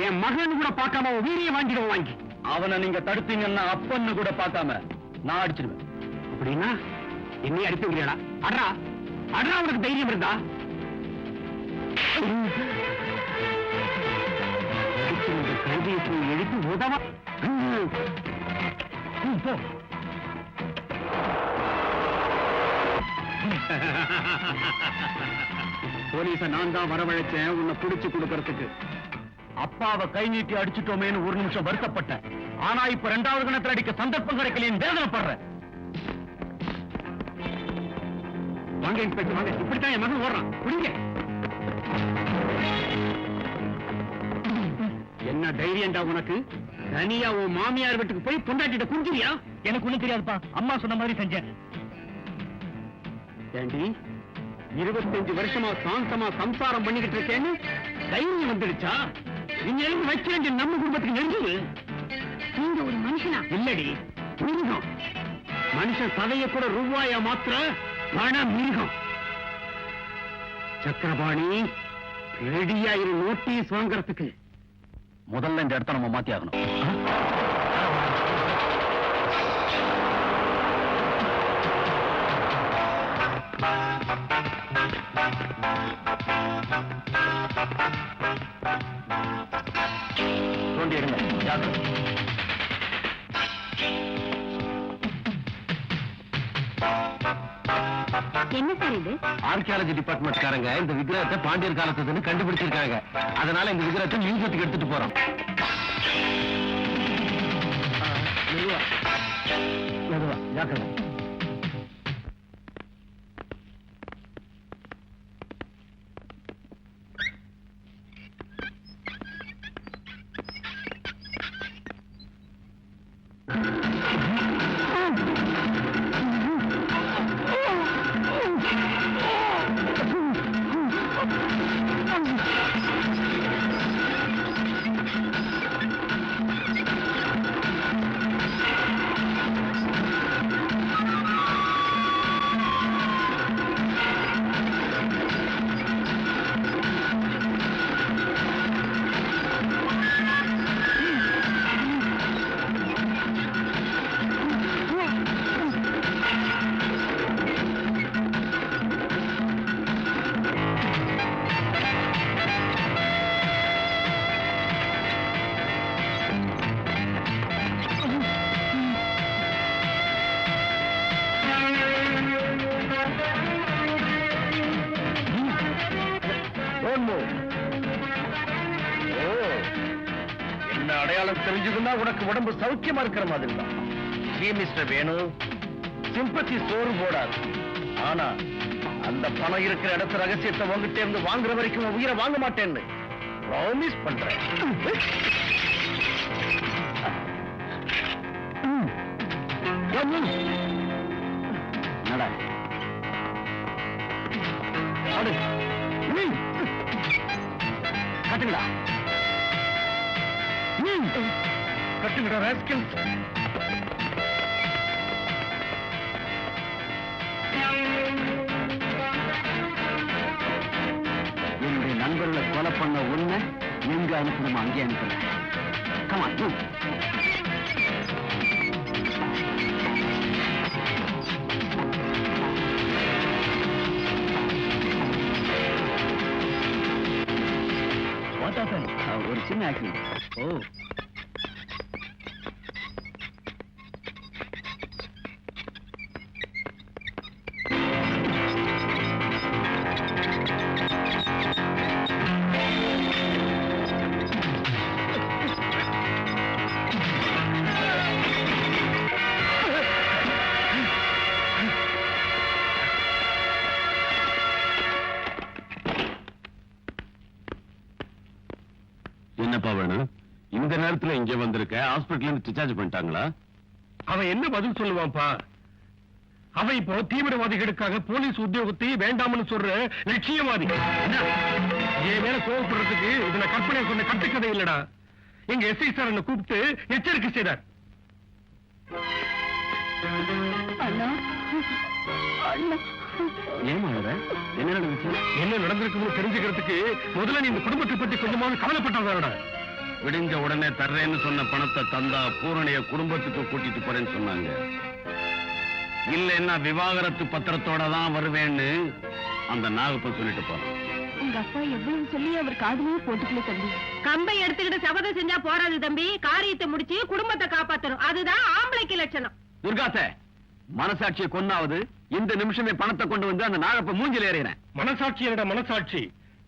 என் மகன் கூட பார்க்காம வீரிய வாங்கிடுவோம். வாங்கி அவனை நீங்க தடுத்தீங்கன்னா அப்பன்னு கூட பார்க்காம நான் அடிச்சிருவேன். அப்படின்னா என்னைய அடித்து விடுறா? அட்ரா அட்ரா, உனக்கு தைரியம் இருந்தா கைதியை எழுதி உதவ. போ. போலீஸ நான் தான் வரவழைச்சேன் உன்னை புடிச்சு கொடுக்கறதுக்கு. அப்பாவை கை நீட்டி அடிச்சுட்டோமேன்னு ஒரு நிமிஷம் வருத்தப்பட்டேன். ஆனா இப்ப 2வது கணத்துல அடிக்க சந்தர்ப்பம் கிடைக்கலையும் வேதனைப்படுறேன். வாங்க இன்ஸ்பெக்டர் வாங்க. இப்படித்தான் என் மகன் ஓடுறான். புடிங்க. என்ன தைரியம்டா உனக்கு? தனியா உன் மாமியார் வீட்டுக்கு போய் பொண்டாட்டிட்ட குஞ்சிரியா? எனக்கு ஒண்ணும் தெரியாதுப்பா. அம்மா சொன்ன மாதிரி செஞ்சேன். ஏண்டி 25 வருஷமா சாந்தமா சம்சாரம் பண்ணிக்கிட்டு இருக்கேன்னு தைரியம் வந்துடுச்சா? நீங்க எழுதி வைக்க வேண்டிய நம்ம குடும்பத்துக்கு நெருங்குது. நீங்க ஒரு மனுஷனா? இல்லடி, மிருகம். மனுஷன் சதைய கூட ரூபாயா மாத்திர பண மிருகம். சக்கரபாணி ரெடியாயிரு நோட்டீஸ் வாங்கறதுக்கு. முதல்ல இந்த இடத்த நம்ம மாத்தி ஆகணும். தோண்டி எடுங்க. ஜாக்கிரதை. என்ன சார் இது? ஆர்கியாலஜி டிபார்ட்மெண்ட்காரங்க இந்த விக்கிரகத்தை பாண்டியர் காலத்துன்னு கண்டுபிடிச்சிருக்காங்க. அதனால இந்த விக்கிரகத்தை மியூசியத்துக்கு எடுத்துட்டு போறோம். ஜாக்கிரதை. என்ன அடையாளம் தெரிஞ்சதுன்னா உனக்கு உடம்பு சௌக்கியமா இருக்கிற மாதிரி தான். மிஸ்டர் வேணு, சிம்பத்தி சோறு போடாது. ஆனா அந்த பணம் இருக்கிற இடத்து ரகசியத்தை உங்ககிட்ட இருந்து வாங்குற வரைக்கும் உன் உயிரை வாங்க மாட்டேன்னு ப்ராமிஸ் பண்றேன். நட. கட்டுங்கடா, கட்டுங்கடா ராஸ்கல். என்னுடைய நண்பர்களை கொலை பண்ண உண்மை எங்க அனுப்பணுமா அங்கே அனுப்புறேன். கமான். ஒரு சின்ன ஆக்சிடென்ட். ஓ, என்னப்பா வேணும்? இந்த நேரத்துல இங்க வந்திருக்க? ஹாஸ்பிடல்ல இருந்து டிஸ்சார்ஜ் பண்ணிட்டாங்களா? அவன் என்ன பதில் சொல்லுவான்ப்பா? அவன் இப்போ தீவிரவாதிகளுக்காக போலீஸ் உத்தியோகத்தை வேண்டாம்னு சொல்ற லட்சியவாதி. என் மேல கோவப்படுறதுக்கு இதுல கற்பனை சொன்ன கட்டுக்கதை இல்லடா. எங்க எஸ்ஐ சார் என்ன கூப்பிட்டு எச்சரிக்கை செய்தார். ஏமா என்ன நடந்துச்சு? என்ன நடந்திருக்குன்னு தெரிஞ்சுக்கிறதுக்கு முதல்ல நீ இந்த குடும்பத்தை பத்தி கொஞ்சமாவது கவலைப்பட்டவங்களோட. விடிஞ்ச உடனே தர்றேன்னு சொன்ன பணத்தை தந்தா பூரணிய குடும்பத்துக்கு கூட்டிட்டு போறேன்னு சொன்னாங்க. இல்லைன்னா விவாகரத்து பத்திரத்தோட தான் வருவேன்னு அந்த நாகப்பன் சொல்லிட்டு போறான். உங்க அப்பா எவ்வளவு சொல்லி அவர் காதுலயே போட்டுக்கல தம்பி. கம்பை எடுத்துக்கிட்டு சபதம் செஞ்சா போறாது தம்பி. காரியத்தை முடிச்சு குடும்பத்தை காப்பாத்தணும். அதுதான் ஆம்பளைக்கு லட்சணம். துர்காசே, மனசாட்சியை கொன்னாவது இந்த நிமிஷமே பணத்தை கொண்டு வந்து அந்த நாகப்ப மூஞ்சில ஏறிறேன். மனசாட்சி என்னடா மனசாட்சி?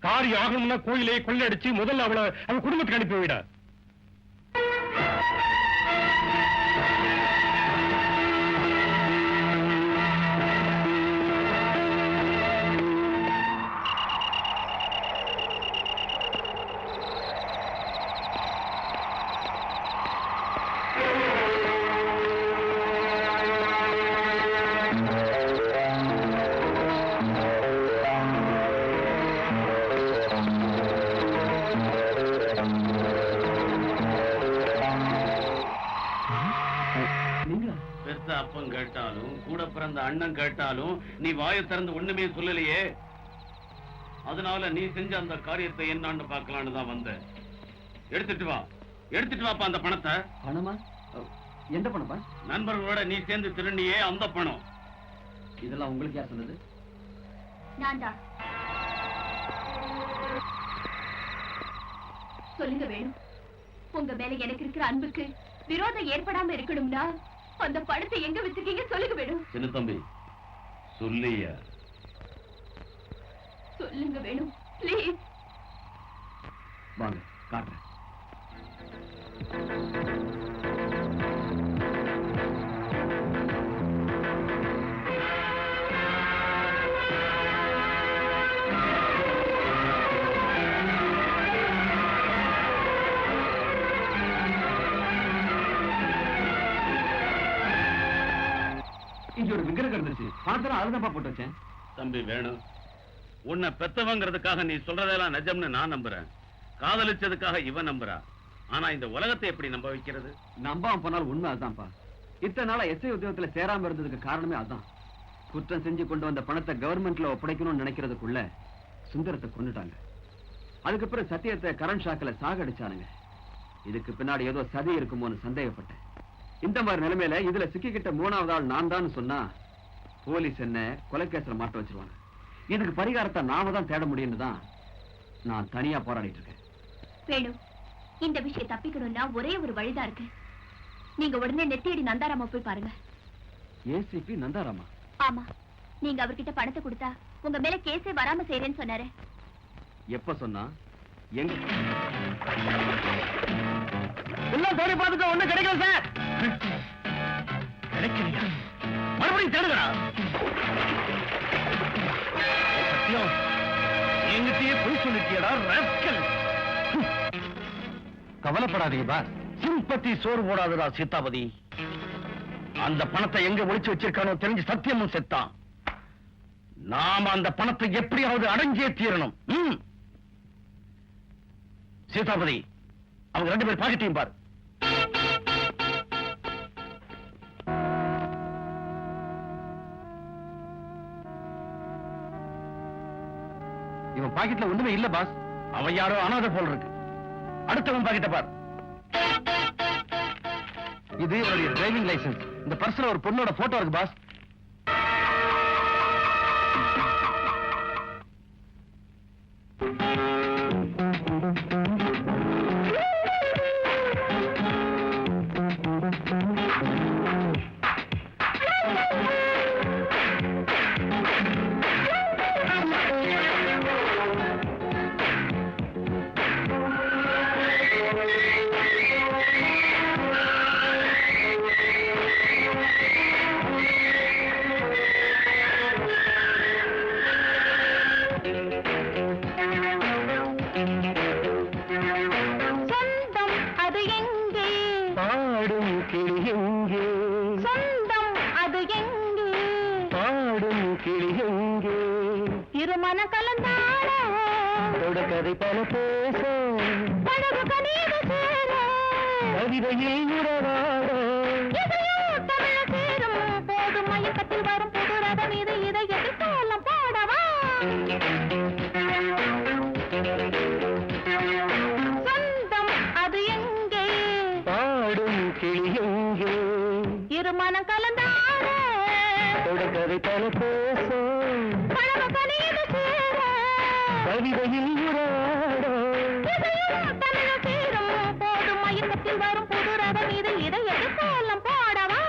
காரியம் ஆகணும்னா கோயிலே கொள்ளடிச்சு முதல்ல அவன் குடும்பத்துக்கு அனுப்பி வைடா. அப்பன் கேட்டாலும் கூட பிறந்த அண்ணன் கேட்டாலும் நீ வாயை திறந்து ஒண்ணுமே சொல்லலையே. அதனால நீ செஞ்ச அந்த காரியத்தை என்னான்னு பார்க்கலான்னு தான் வந்த. எடுத்துட்டு வாப்பா அந்த பணத்தை. பணமா? எந்த பணப்பா? நண்பர்களோட நீ சேர்ந்து திருண்டியே அந்த பணம். இதெல்லாம் உங்களுக்கு யார் சொன்னது? நான்தான். சொல்லுங்க வேணும், உங்க மேல எனக்கு இருக்கிற அன்புக்கு விரோதம் ஏற்படாம இருக்கணும்னா அந்த பணத்தை எங்க வச்சிருக்கீங்க சொல்லுங்க வேணும். சின்ன தம்பி சொல்லியா? சொல்லுங்க வேணும் ப்ளீஸ். வாங்க காட்டுறேன். இங்க ஒரு விக்கிரகம் இருந்துச்சு, பணத்தெல்லாம் அதுதான் போட்டு வச்சேன். தம்பி வேணும், உன்னை பெத்தவங்கிறதுக்காக நீ சொல்றதெல்லாம் நிஜம்னு நான் நம்புறேன். காதலிச்சதுக்காக இவன் நம்புறா. ஆனா இந்த உலகத்தை எப்படி நம்ப வைக்கிறது? நம்பாம போனாலும் உண்மை அதுதான்ப்பா. இத்தனை நாளா எஸ்ஐ உத்தியோகத்துல சேராம இருந்ததுக்கு காரணமே அதான். குற்றம் செஞ்சு கொண்டு வந்த பணத்தை கவர்மெண்ட்ல ஒப்படைக்கணும்னு நினைக்கிறதுக்குள்ள சுந்தரத்தை கொன்னுட்டாங்க. அதுக்கப்புறம் சத்தியத்தை கரண்ட் ஷாக்ல சாகடிச்சானுங்க. இதுக்கு பின்னாடி ஏதோ சதி இருக்குமோன்னு சந்தேகப்பட்டேன். இந்த மாதிரி நிலைமையில இதுல சிக்கிக்கிட்ட மூணாவது ஆள் நான் தான் சொன்னா போலீஸ் என்ன கொலைகேஸ்ல மாட்ட வச்சிருவாங்க. இதுக்கு பரிகாரத்தை நாம தான் தேட முடியும்னு தான் நான் தனியா போராடிட்டு இருக்கேன். வேணும், இந்த விஷயம் தப்பிக்கணும்னா ஒரே ஒரு வழிதான் இருக்கு. நீங்க உடனே நெத்தியடி நந்தாராமா போய் பாருங்க. ஏசிபி நந்தாராமா? ஆமா, நீங்க அவர்கிட்ட பணத்தை கொடுத்தா உங்க மேல கேஸே வராம செய்யறேன்னு சொன்னாரு. எப்ப சொன்னா? எங்க? எல்லாம் தேடி பார்த்துட்டு ஒண்ணும் கிடைக்கல சார். கிடைக்கலையா? மறுபடியும் தேடுகிறா. சத்தியம், எங்கிட்டயே போய் சொல்லிட்டியடா ராஸ்கல். கவலைப்படாதீங்க பாஸ். சிம்பத்தி சோறு போடாதடா சீதாபதி. அந்த பணத்தை எங்க ஒளிச்சு வச்சிருக்கானோ தெரிஞ்சு சத்தியமும் செத்தான். நாம அந்த பணத்தை எப்படியாவது அடைஞ்சே தீரணும். சீதாபதி, அவங்க 2 பேர் பாக்கெட்டையும் பாரு. இவன் பாக்கெட்ல ஒண்ணுமே இல்ல பாஸ். அவன் யாரோ அனாதை போல் இருக்கு. அடுத்தவன் பாக்கெட்ட பாரு. இது என்னுடைய டிரைவிங் லைசென்ஸ். இந்த பர்ஸ்ல ஒரு பொண்ணோட போட்டோ இருக்கு பாஸ். இருமன கலந்தாட கதை பல பேச படகு கனீது சேர கவிதையில் உறவாட இதையோ தமிழ சேரும் போது மயக்கத்தில் வரும் புது ரதம் இது இதை எதிர்த்தாலம் போடவா சொந்தம் அது எங்கே பாடும் கிளி எங்கே இருமன கலந்தாட கதை பல பேச படகு கனீது சேர கவிதையில் உறவாட இதையோ தமிழ சேரும் போது மயக்கத்தில் வரும் புது ரதம் இது இதை எதிர்த்தாலம் போடவா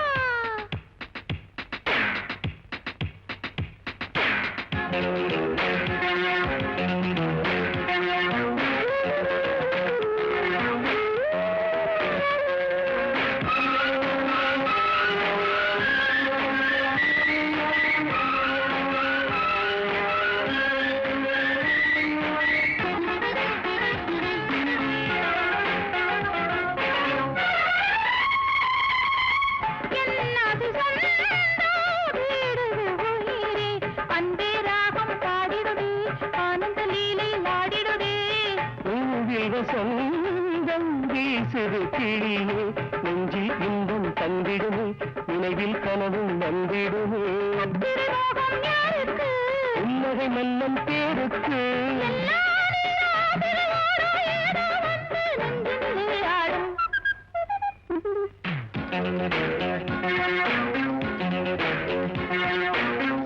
சொந்தம் வீசுது கிளியே நெஞ்சில் இன்பம் தந்திடுமே நினைவில் கனவும் வந்திடுமே உன்னகை மன்னன் பேருக்கு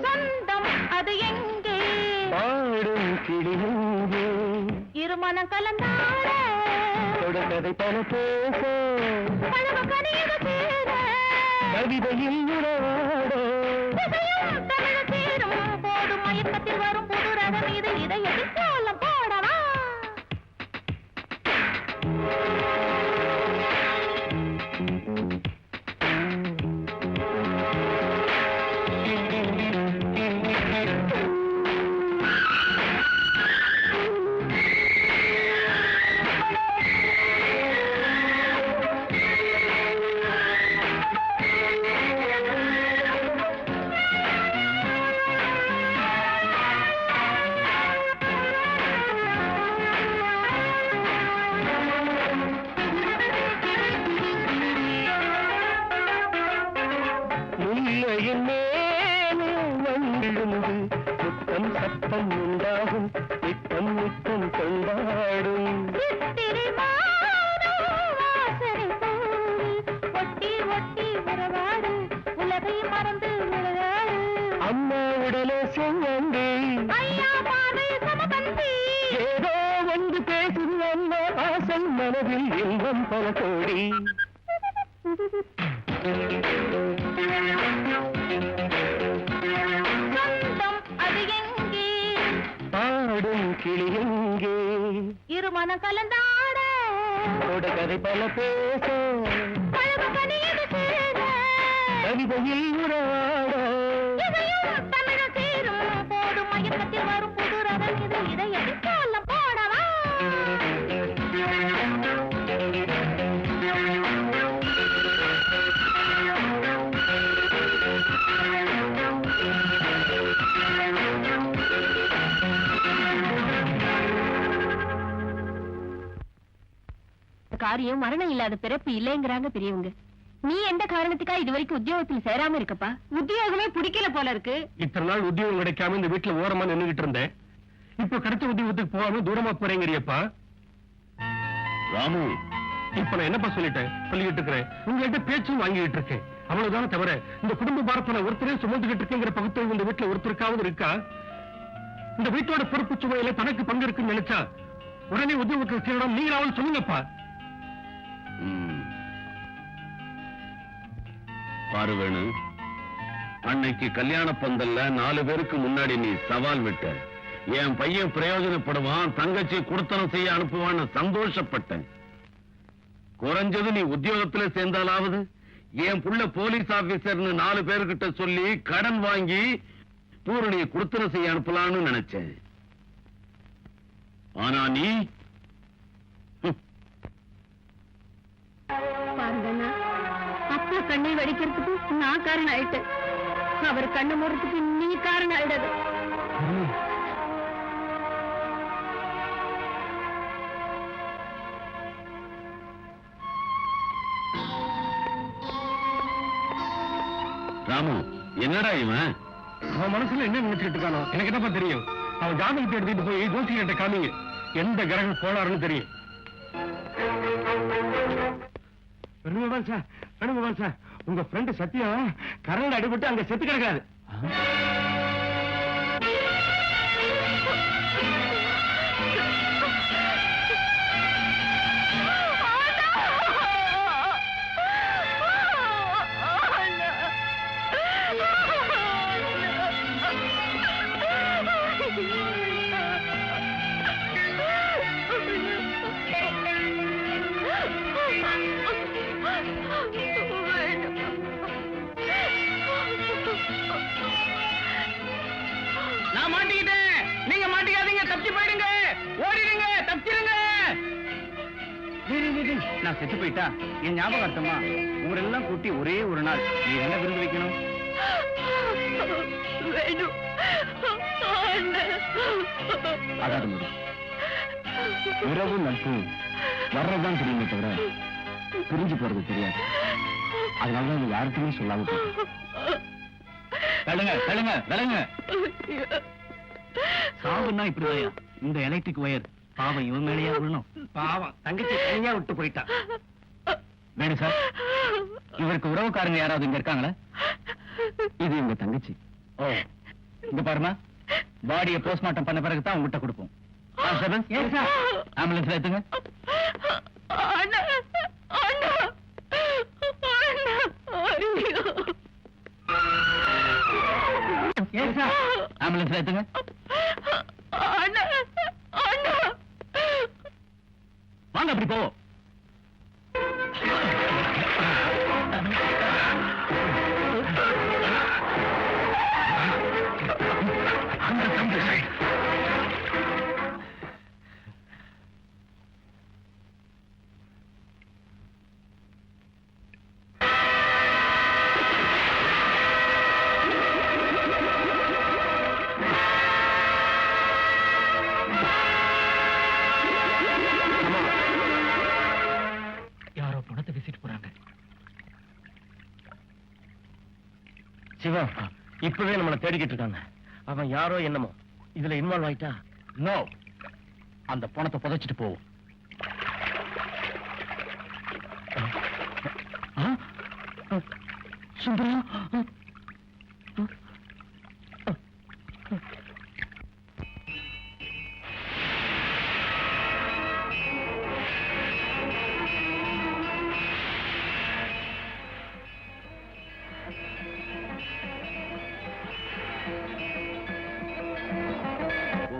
சொந்தம் அது எங்கே பாடும் கிளி எங்கே இருமனம் கலந்தாட கதை பல பேச பழகு கனீது சேர கவிதையில் உறவாட இசையும் தமிழ் சேரும் போது மயக்கத்தில் வரும் புது ரகம் இது இதையடி கோலம் போடவா? முல்லையின் மேலே வந்திருந்து முத்தம் சத்தம் உண்டாகும், நித்தம் நித்தம் கொண்டாடும். சித்திரை மாதம் வாசனை போல் ஒட்டி ஒட்டி உறவாடு, உலகை மறந்து விளையாடு. அம்மா உடலே செவ்வந்தி, ஐயா பார்வை சமபந்தி. ஏதோ வந்து பேசுது அம்மா ஆசை மனதில் இன்பம் பல கோடி. சொந்தம் அது எங்கே? பாடும் கிளி எங்கே? இருமனம் கலந்தாட கதை பல பேச, பழகு பணியது சேர. கவிதையில் உறவாட. இதையும் தமிழ் சேரும் போடும் மயக்கத்தில் வரும் புது ரகம் இது. இதையடி கோலம் போடவா? காரியம் மரணம் இல்லாத பிறப்பு இல்லைங்கிறாங்க பெரியவங்க. நீ எந்த காரணத்துக்கா இதுவரைக்கும் உத்தியோகத்துல சேராம இருக்கப்பா? உத்தியோகமே பிடிக்கல போல இருக்கு. இத்தனை நாள் உத்தியோகம் கிடைக்காம இந்த வீட்டுல ஓரமா நின்னுகிட்டு இருந்தேன். இப்ப கிடைச்ச உத்தியோகத்துக்கு போகாம தூரமா போறேங்கறியப்பா. ராமு, இப்ப நான் என்னப்பா சொல்லிட்டேன், சொல்லிக்கிட்டு இருக்கிறேன். உங்ககிட்ட பேச்சும் வாங்கிட்டு இருக்கேன், அவ்வளவுதானே தவிர இந்த குடும்ப பாரத்தை நான் ஒருத்தரே சுமந்துகிட்டு இருக்கேங்கிற பகுத்தறிவு இந்த வீட்டுல ஒருத்தருக்காவது இருக்கா? இந்த வீட்டோட பொறுப்பு சுமையில தனக்கு பங்கு இருக்குன்னு நினைச்சா உடனே உத்தியோகத்துக்கு சேரணும் நீங்களாவது சொல்லுங்கப்பா. பாரு வேணு, அன்னைக்கு கல்யாண பந்தல்ல 4 பேருக்கு முன்னாடி நீ சவால் விட்ட. என் பையன் பிரயோஜனப்படுவான், தங்கச்சி குடுத்தனம் செய்ய அனுப்புவான்னு சந்தோஷப்பட்டேன். குறைஞ்சது நீ உத்தியோகத்துல சேர்ந்தாலாவது என் புள்ள போலீஸ் ஆபீசர்னு 4 பேர்கிட்ட சொல்லி கடன் வாங்கி பூரணியை குடுத்தனம் செய்ய அனுப்பலான்னு நினைச்சேன். ஆனா நீ பாருங்கண்ணா, அப்பா கண்ணை வடிக்கிறதுக்கு நான் காரணம் ஆயிட்டேன். அவர் கண்ணு மூடுறதுக்கு நீ காரணம் ஆயிடாது. ராமு, என்னடா இவன்? அவன் மனசுல என்ன நினைச்சிட்டு இருக்கானோ எனக்கு என்னப்பா தெரியும். அவன் ஜாதகத்தை எடுத்துட்டு போய் ஜோசிகிட்ட காமிங்க, எந்த கிரகம் கோளாறுன்னு தெரியும். வேணுகோபால் சார், வேணுகோபால் சார், உங்க ஃப்ரெண்டு சத்யம் கரண்ட் அடிபட்டு அங்க செத்து கிடக்காது. நான் மாட்டிக்கிட்டேன், நீங்க மாட்டிக்காதீங்க, தப்பிச்சு போயிடுங்க, ஓடிடுங்க, தப்பிச்சிருங்க. நான் செத்து போயிட்டா என் ஞாபகார்த்தமா ஊரெல்லாம் கூட்டி ஒரே ஒரு நாள் நீ என்ன விருந்து வைக்கணும்? அதாவது முடியும். உறவு நட்பு வர்றதுதான் தெரியுமே தவிர பிரிஞ்சு போறது தெரியாது. அதனாலதான் நீ யாருக்குமே சொல்லாம தள்ளுங்க தள்ளுங்க தள்ளுங்க. சாவுன்னா இப்படிதான். இந்த எலக்ட்ரிக் ஒயர் பாவம் இவன் மேலேயா விழணும். பாவம் தங்கச்சி தனியா விட்டு போயிட்டா. வேணும் சார், இவருக்கு உறவுக்காரங்க யாராவது இங்க இருக்காங்களா? இது இவங்க தங்கச்சி. ஓ, இங்க பாருமா, பாடியை போஸ்ட்மார்ட்டம் பண்ண பிறகுதான் உங்ககிட்ட கொடுப்போம். ஆம்புலன்ஸ்ல எடுத்துங்க. ஆம்புலன்ஸ்ல எடுத்துங்க. இப்படி போ. யாரோ பணத்தை வீசிட்டு போறாங்க. சிவா, இப்பவே நம்மளை தேடிக்கிட்டு இருக்காங்க. அவன் யாரோ என்னமோ இதுல இன்வால்வ் ஆயிட்டா? நோ, அந்த பணத்தை புதைச்சிட்டு போவோம். சுந்தரா,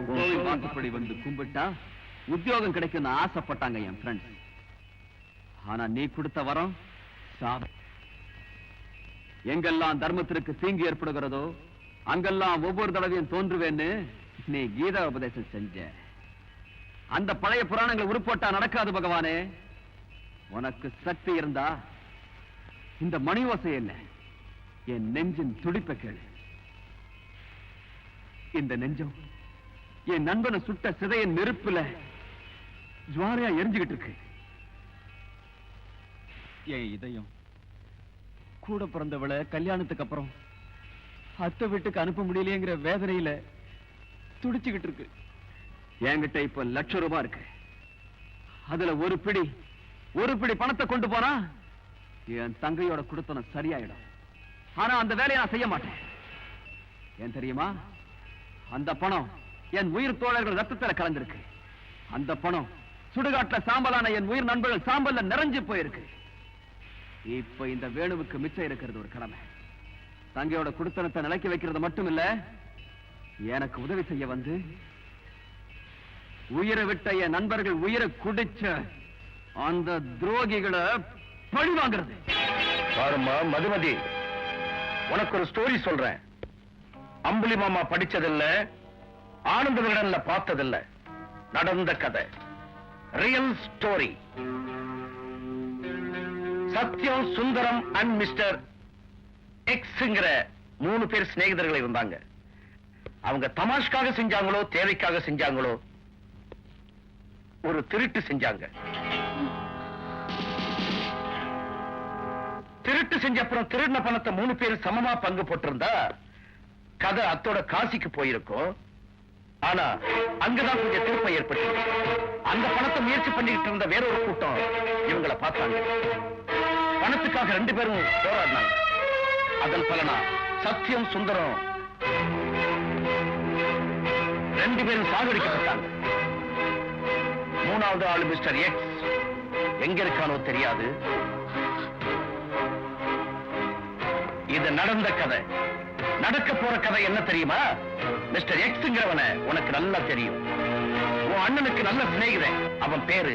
கோவில் வாசப்படி வந்து கும்பிட்டா உத்தியோகம் கிடைக்கும்னு ஆசைப்பட்டாங்க என் ஃப்ரெண்ட்ஸ். ஆனா நீ கொடுத்த வரம் சாபம். எங்கெல்லாம் தர்மத்திற்கு தீங்கு ஏற்படுகிறதோ அங்கெல்லாம் ஒவ்வொரு தடவையும் தோன்றுவேன்னு நீ கீதா உபதேசம் செஞ்ச. அந்த பழைய புராணங்களை உருப்போட்டா நடக்காது பகவானே. உனக்கு சக்தி இருந்தா இந்த மணி ஓசை என்ன, என் நெஞ்சின் துடிப்பை கேளு. இந்த நெஞ்சம் என் நண்பனை சுட்ட சிதையின் நெருப்புல ஜுவாலையா எரிஞ்சுகிட்டு இருக்கு. என் இதயம் கூட பிறந்தவளை கல்யாணத்துக்கு அப்புறம் அத்தை வீட்டுக்கு அனுப்ப முடியலையேங்கிற வேதனையில துடிச்சுக்கிட்டு இருக்கு. என்கிட்ட இப்ப ₹1,00,000 இருக்கு. அதுல ஒரு பிடி பணத்தை கொண்டு போனா என் தங்கையோட குடுத்தனம் சரியாயிடும். ஆனா அந்த வேலையை நான் செய்ய மாட்டேன். ஏன் தெரியுமா? அந்த பணம் என் உயிர் தோழர்கள் ரத்தத்துல கலந்திருக்கு. அந்த பணம் சுடுகாட்டுல சாம்பலான என் உயிர் நண்பர்கள் சாம்பல்ல நிறைஞ்சு போயிருக்கு. இப்ப இந்த வேணுவுக்கு மிச்சம் இருக்கிறது ஒரு கடமை. தங்கையோட குடுத்தனத்தை நிலைக்க வைக்கிறது மட்டும் இல்ல, எனக்கு உதவி செய்ய வந்து உயிரை விட்ட என் நண்பர்கள் உயிரை குடிச்ச அந்த துரோகிகளை பழி வாங்குறது. பாருமா மதுமதி, உனக்கு ஒரு ஸ்டோரி சொல்றேன். அம்புலி மாமா படிச்சதில்ல, ஆனந்த விகடன்ல பார்த்ததில்ல, நடந்த கதை, real story. Sathyam, Sundaram and mister எக்ஸ்ங்கிற 3 பேர் சிநேகிதர்கள் இருந்தாங்க. அவங்க தமாஷ்காக செஞ்சாங்களோ தேவைக்காக செஞ்சாங்களோ ஒரு திருட்டு செஞ்சாங்க. திருட்டு செஞ்ச அப்புறம் திருடின பணத்தை 3 பேர் சமமா பங்கு போட்டிருந்தா கதை அத்தோட காசிக்கு போயிருக்கும். ஆனா அங்கதான் கொஞ்சம் திருப்பம் ஏற்பட்டு அந்த பணத்தை முயற்சி பண்ணிட்டு இருந்த வேறொரு கூட்டம் இவங்களை பார்த்தாங்க. பணத்துக்காக 2 பேரும் போராடினாங்க. அதன் பலனா சத்யம், சுந்தரம் 2 பேரும் சாகடிக்கப்பட்டாங்க. 3வது ஆளு மிஸ்டர் எக்ஸ் எங்க இருக்கானோ தெரியாது. இது நடந்த கதை. நடக்க போற கதை என்ன தெரியுமா? மிஸ்டர் எக்ஸ்ங்கிறவன உனக்கு நல்லா தெரியும். உன் அண்ணனுக்கு நல்ல சிநேகிதன். அவன் பேரு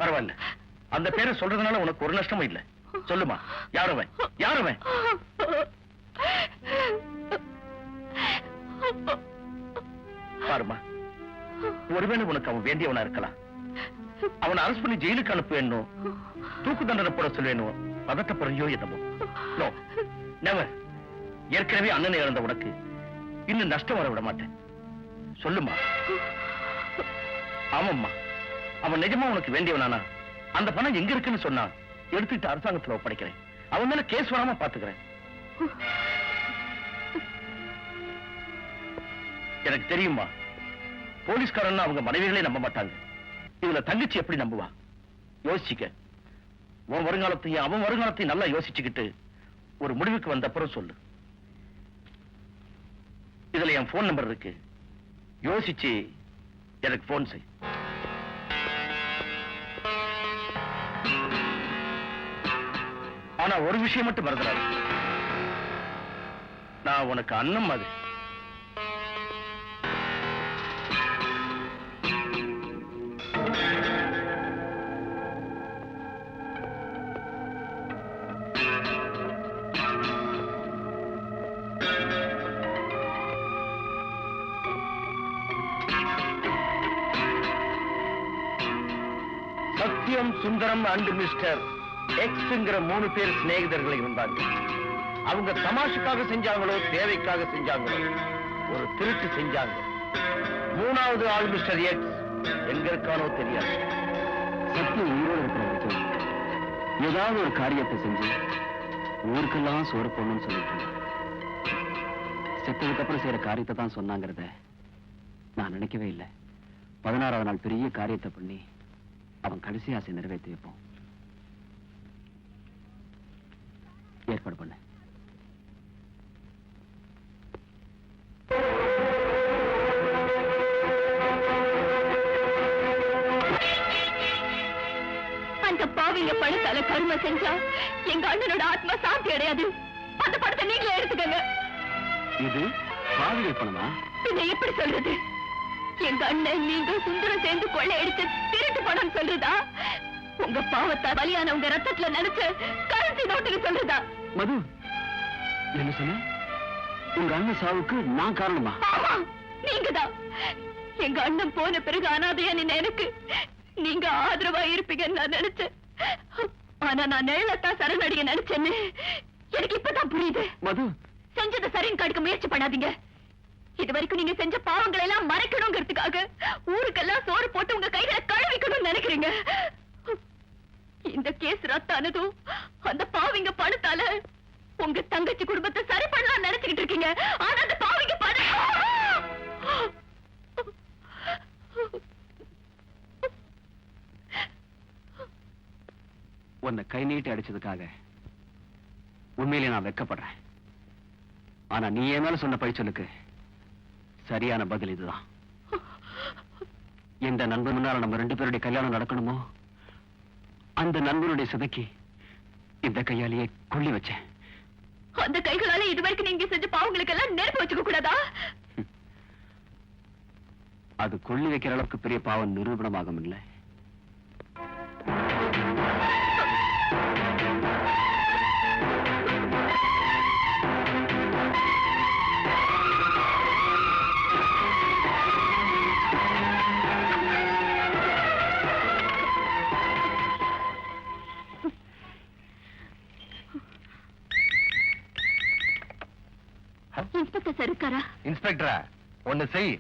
பரவாயில்ல, அந்த பேரை சொல்றதுனால உனக்கு ஒரு நஷ்டமும் இல்ல. சொல்லுமா, யாருவன்? யாருவன்? பாருமா, ஒருவேளை உனக்கு அவன் வேண்டியவனா இருக்கலாம். அவனை அரசு பண்ணி ஜெயிலுக்கு அனுப்ப வேணும், தூக்கு தண்டனை போட சொல்ல வேணும், பதட்டப்படுறியோ என்னமோ. No, never. ஏற்கனவே அண்ணனை இழந்த உனக்கு இன்னும் நஷ்டம் வர விட மாட்டேன். சொல்லுமா. ஆமாம்மா, அவன் நிஜமா உனக்கு வேண்டியவனானா அந்த பணம் எங்க இருக்குன்னு சொன்னா எடுத்துக்கிட்டு அரசாங்கத்துல ஒப்படைக்கிறேன். அவன் மேல கேஸ் வராம பாத்துக்கிறேன். எனக்கு தெரியுமா, போலீஸ்காரன் அவங்க மனைவிகளே நம்ப மாட்டாங்க. இதுல தங்கச்சி எப்படி நம்புவா? யோசிச்சுக்க. உன் வருங்காலத்தையும் அவன் வருங்காலத்தையும் நல்லா யோசிச்சுக்கிட்டு ஒரு முடிவுக்கு வந்த அப்புறம் சொல்லு. இதுல என் போன் நம்பர் இருக்கு. யோசிச்சு எனக்கு போன் செய். ஆனா ஒரு விஷயம் மட்டும் மறந்துடாது. நான் உனக்கு அண்ணன் மாதிரி. சத்யம், சுந்தரம் அண்ட் மிஸ்டர் எக்ஸ்ங்கிற 3 பேர் சிநேகிதர்கள் இருந்தாங்க. அவங்க தமாஷுக்காக செஞ்சாங்களோ தேவைக்காக செஞ்சாங்களோ ஒரு திருட்டு செஞ்சாங்க. 3வது ஆள் மிஸ்டர் எக்ஸ் எங்க இருக்கானோ தெரியாது. சத்தியம் உயிரோடு இருக்கிற ஏதாவது ஒரு காரியத்தை செஞ்சு ஊருக்கெல்லாம் சோறு போடணும்னு சொல்லிட்டு செத்ததுக்கு அப்புறம் செய்யற காரியத்தை தான் சொன்னாங்கிறத நான் நினைக்கவே இல்லை. 16வது நாள் பெரிய காரியத்தை பண்ணி அவன் கடைசி ஆசை நிறைவேற்றி வைப்போம். ஏற்பாடு பண்ண. அந்த பாவிங்க பணத்தால கருமை செஞ்சா எங்க அண்ணனோட ஆத்மா சாந்தி அடையாது. அந்த படத்தை நீங்களே எடுத்துக்கங்க. இது பாவிகள் பணமா? பின்ன எப்படி சொல்றது? எங்க அண்ணன் நீங்க சுந்தரம் சேர்ந்து கொள்ளையடிச்சு திருட்டு பணம் சொல்றதா? உங்க பாவத்தை பலியான உங்க ரத்தத்துல நினைச்சு கரன்சி நோட்டுக்கு சொல்றதா? மது, என்ன சொன்ன? உங்க அண்ணன் சாவுக்கு நான் காரணமா? ஆமா, நீங்கதான். எங்க அண்ணன் போன பிறகு அனாதையா நின்ன எனக்கு நீங்க ஆதரவா இருப்பீங்கன்னு நான் நினைச்சேன். ஆனா நான் நிழலத்தான் சரணடைய நினைச்சேன்னு எனக்கு இப்பதான் புரியுது. மது, செஞ்சதை சரின்னு காட்டுக்க முயற்சி பண்ணாதீங்க. இது வரைக்கும் நீங்க செஞ்ச பாவங்களை எல்லாம் மறைக்கணுங்கிறதுக்காக ஊருக்கெல்லாம் சோறு போட்டு உங்க கைகளை கழுவிக்கணும்னு நினைக்கிறீங்க. இந்த கேஸ் ரத்தானதும் அந்த பாவிங்க பணத்தால உங்க தங்கச்சி குடும்பத்தை சரி பண்ணலாம் நினைச்சுக்கிட்டு இருக்கீங்க. ஆனா அந்த பாவிங்க பணம் உன்னை கை நீட்டி அடிச்சதுக்காக உண்மையிலே நான் வெட்கப்படுறேன். ஆனா நீ என் மேல சொன்ன பழிச்சொல்லுக்கு சரியான பதில் இதுதான். எந்த நண்பன் முன்னால நம்ம 2 பேருடைய கல்யாணம் நடக்கணுமோ அந்த நண்பனுடைய சிதைக்கு இந்த கையாலேயே கொள்ளி வச்சேன். அந்த கைகளால இதுவரைக்கும் நீங்க செஞ்ச பாவங்களுக்கு எல்லாம் நெருப்பு வச்சுக்க கூடாதா? அது கொள்ளி வைக்கிற அளவுக்கு பெரிய பாவம் நிரூபணமாகும் இல்லை. இன்ஸ்பெக்டர் சார் இருக்காரா? இன்ஸ்பெக்டரா, ஒண்ணு செய்.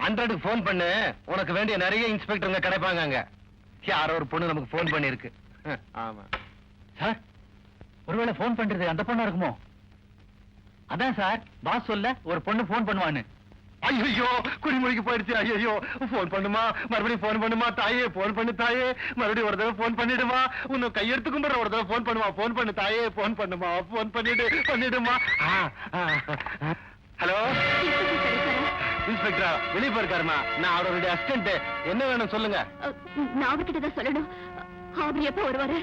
100க்கு போன் பண்ணு. உனக்கு வேண்டிய நிறைய இன்ஸ்பெக்டருங்க கிடைப்பாங்க அங்க. யாரோ ஒரு பொண்ணு நமக்கு போன் பண்ணி இருக்கு. ஆமா சார், ஒருவேளை போன் பண்றது அந்த பொண்ணா இருக்குமோ? அதான் சார் பாஸ் சொல்ல ஒரு பொண்ணு போன் பண்ணுவான்னு. ஐயோ, குடிமொழிக்கு போயிடுச்சு. ஐயோ, போன் பண்ணுமா, மறுபடியும் போன் பண்ணுமா. தாயே, போன் பண்ணு தாயே. மறுபடியும் ஒரு தடவை போன் பண்ணிடுமா. உன்னை கையெடுத்து கும்பிடுற ஒரு தடவை போன் பண்ணுமா. போன் பண்ணு தாயே, போன் பண்ணுமா. போன் பண்ணிடுமா. ஹலோ இன்ஸ்பெக்டரா, வெளியே போயிருக்காருமா. நான் அவருடைய அசிஸ்டன்ட். என்ன வேணும் சொல்லுங்க. நான் அவர்கிட்ட தான் சொல்லணும். அவர் எப்ப வருவாரு?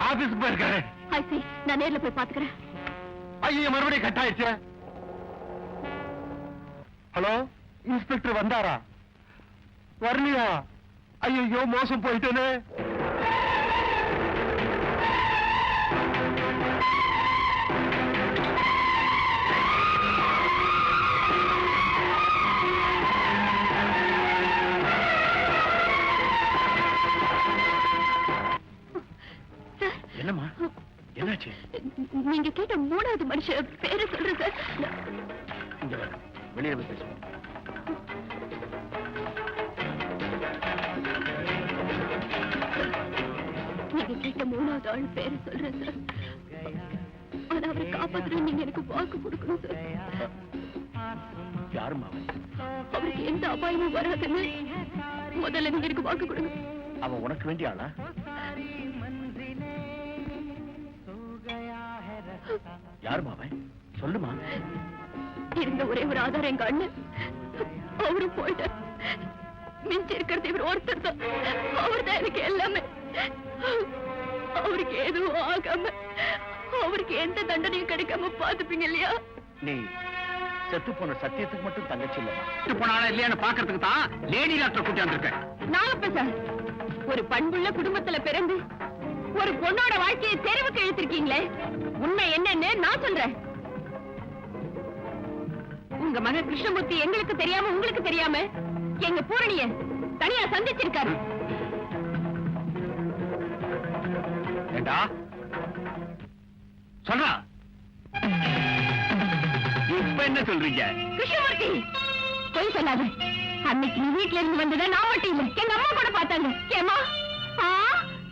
ஆபீஸ்க்கு போயிருக்காரு. நான் நேர்ல போய் பாத்துக்கிறேன். ஐயோ, மறுபடியும் கட் ஆயிடுச்சு. ஹலோ, இன்ஸ்பெக்டர் வந்தாரா? வரலையா? ஐயோ, மோசம் போயிட்டேனே. என்னம்மா, என்னாச்சு? நீங்க கேட்ட 3வது மனுஷன் பேரை சொல்றது. இங்க வர, வெளியே போய் பேசுவோம். நீங்க கேட்ட 3வது ஆள் பேரை சொல்றேன் சார். ஆனா அவரை காப்பாத்துற நீங்க எனக்கு வாக்கு கொடுக்கணும் சார். யாருமா அவன்? அவருக்கு எந்த அபாயமும் வராதுன்னு முதல்ல நீங்க எனக்கு வாக்கு கொடுங்க. அவன் உனக்கு வேண்டிய ஆளா? யாருமா அவன்? சொல்லுமா. இருந்த ஒரே ஒரு ஆதாரம் எங்க அண்ணன். அவரும் போயிட்டார். மிஞ்சி இருக்கிறது இவர் ஒருத்தர் தான். அவர் தான் எனக்கு எல்லாமே. அவருக்கு எதுவும் ஆகாம அவருக்கு எந்த தண்டனையும் கிடைக்காம பாத்துப்பீங்க இல்லையா? நீ செத்து போன சத்தியத்துக்கு மட்டும் தங்கச்சி இல்லமா? செத்து போனாலும் இல்லையான்னு பாக்குறதுக்கு தான் லேடி டாக்டர் கூட்டி வந்திருக்கேன். நான் சார் ஒரு பண்புள்ள குடும்பத்துல பிறந்து ஒரு பொண்ணோட வாழ்க்கையை தெருவுக்கு இழுத்திருக்கீங்களே, உண்மை என்னன்னு நான் சொல்றேன். உங்க மகன் கிருஷ்ணமூர்த்தி எங்களுக்கு தெரியாம உங்களுக்கு தெரியாம எங்க பூரணிய தனியா சந்திச்சிருக்காரு. ஏண்டா சொல்றா, இப்ப என்ன சொல்றீங்க? கிருஷ்ணமூர்த்தி போய் சொல்லாத. அன்னைக்கு நீ வீட்டுல இருந்து வந்தத நான் மட்டும் இல்ல, எங்க அம்மா கூட பார்த்தாங்க. ஏமா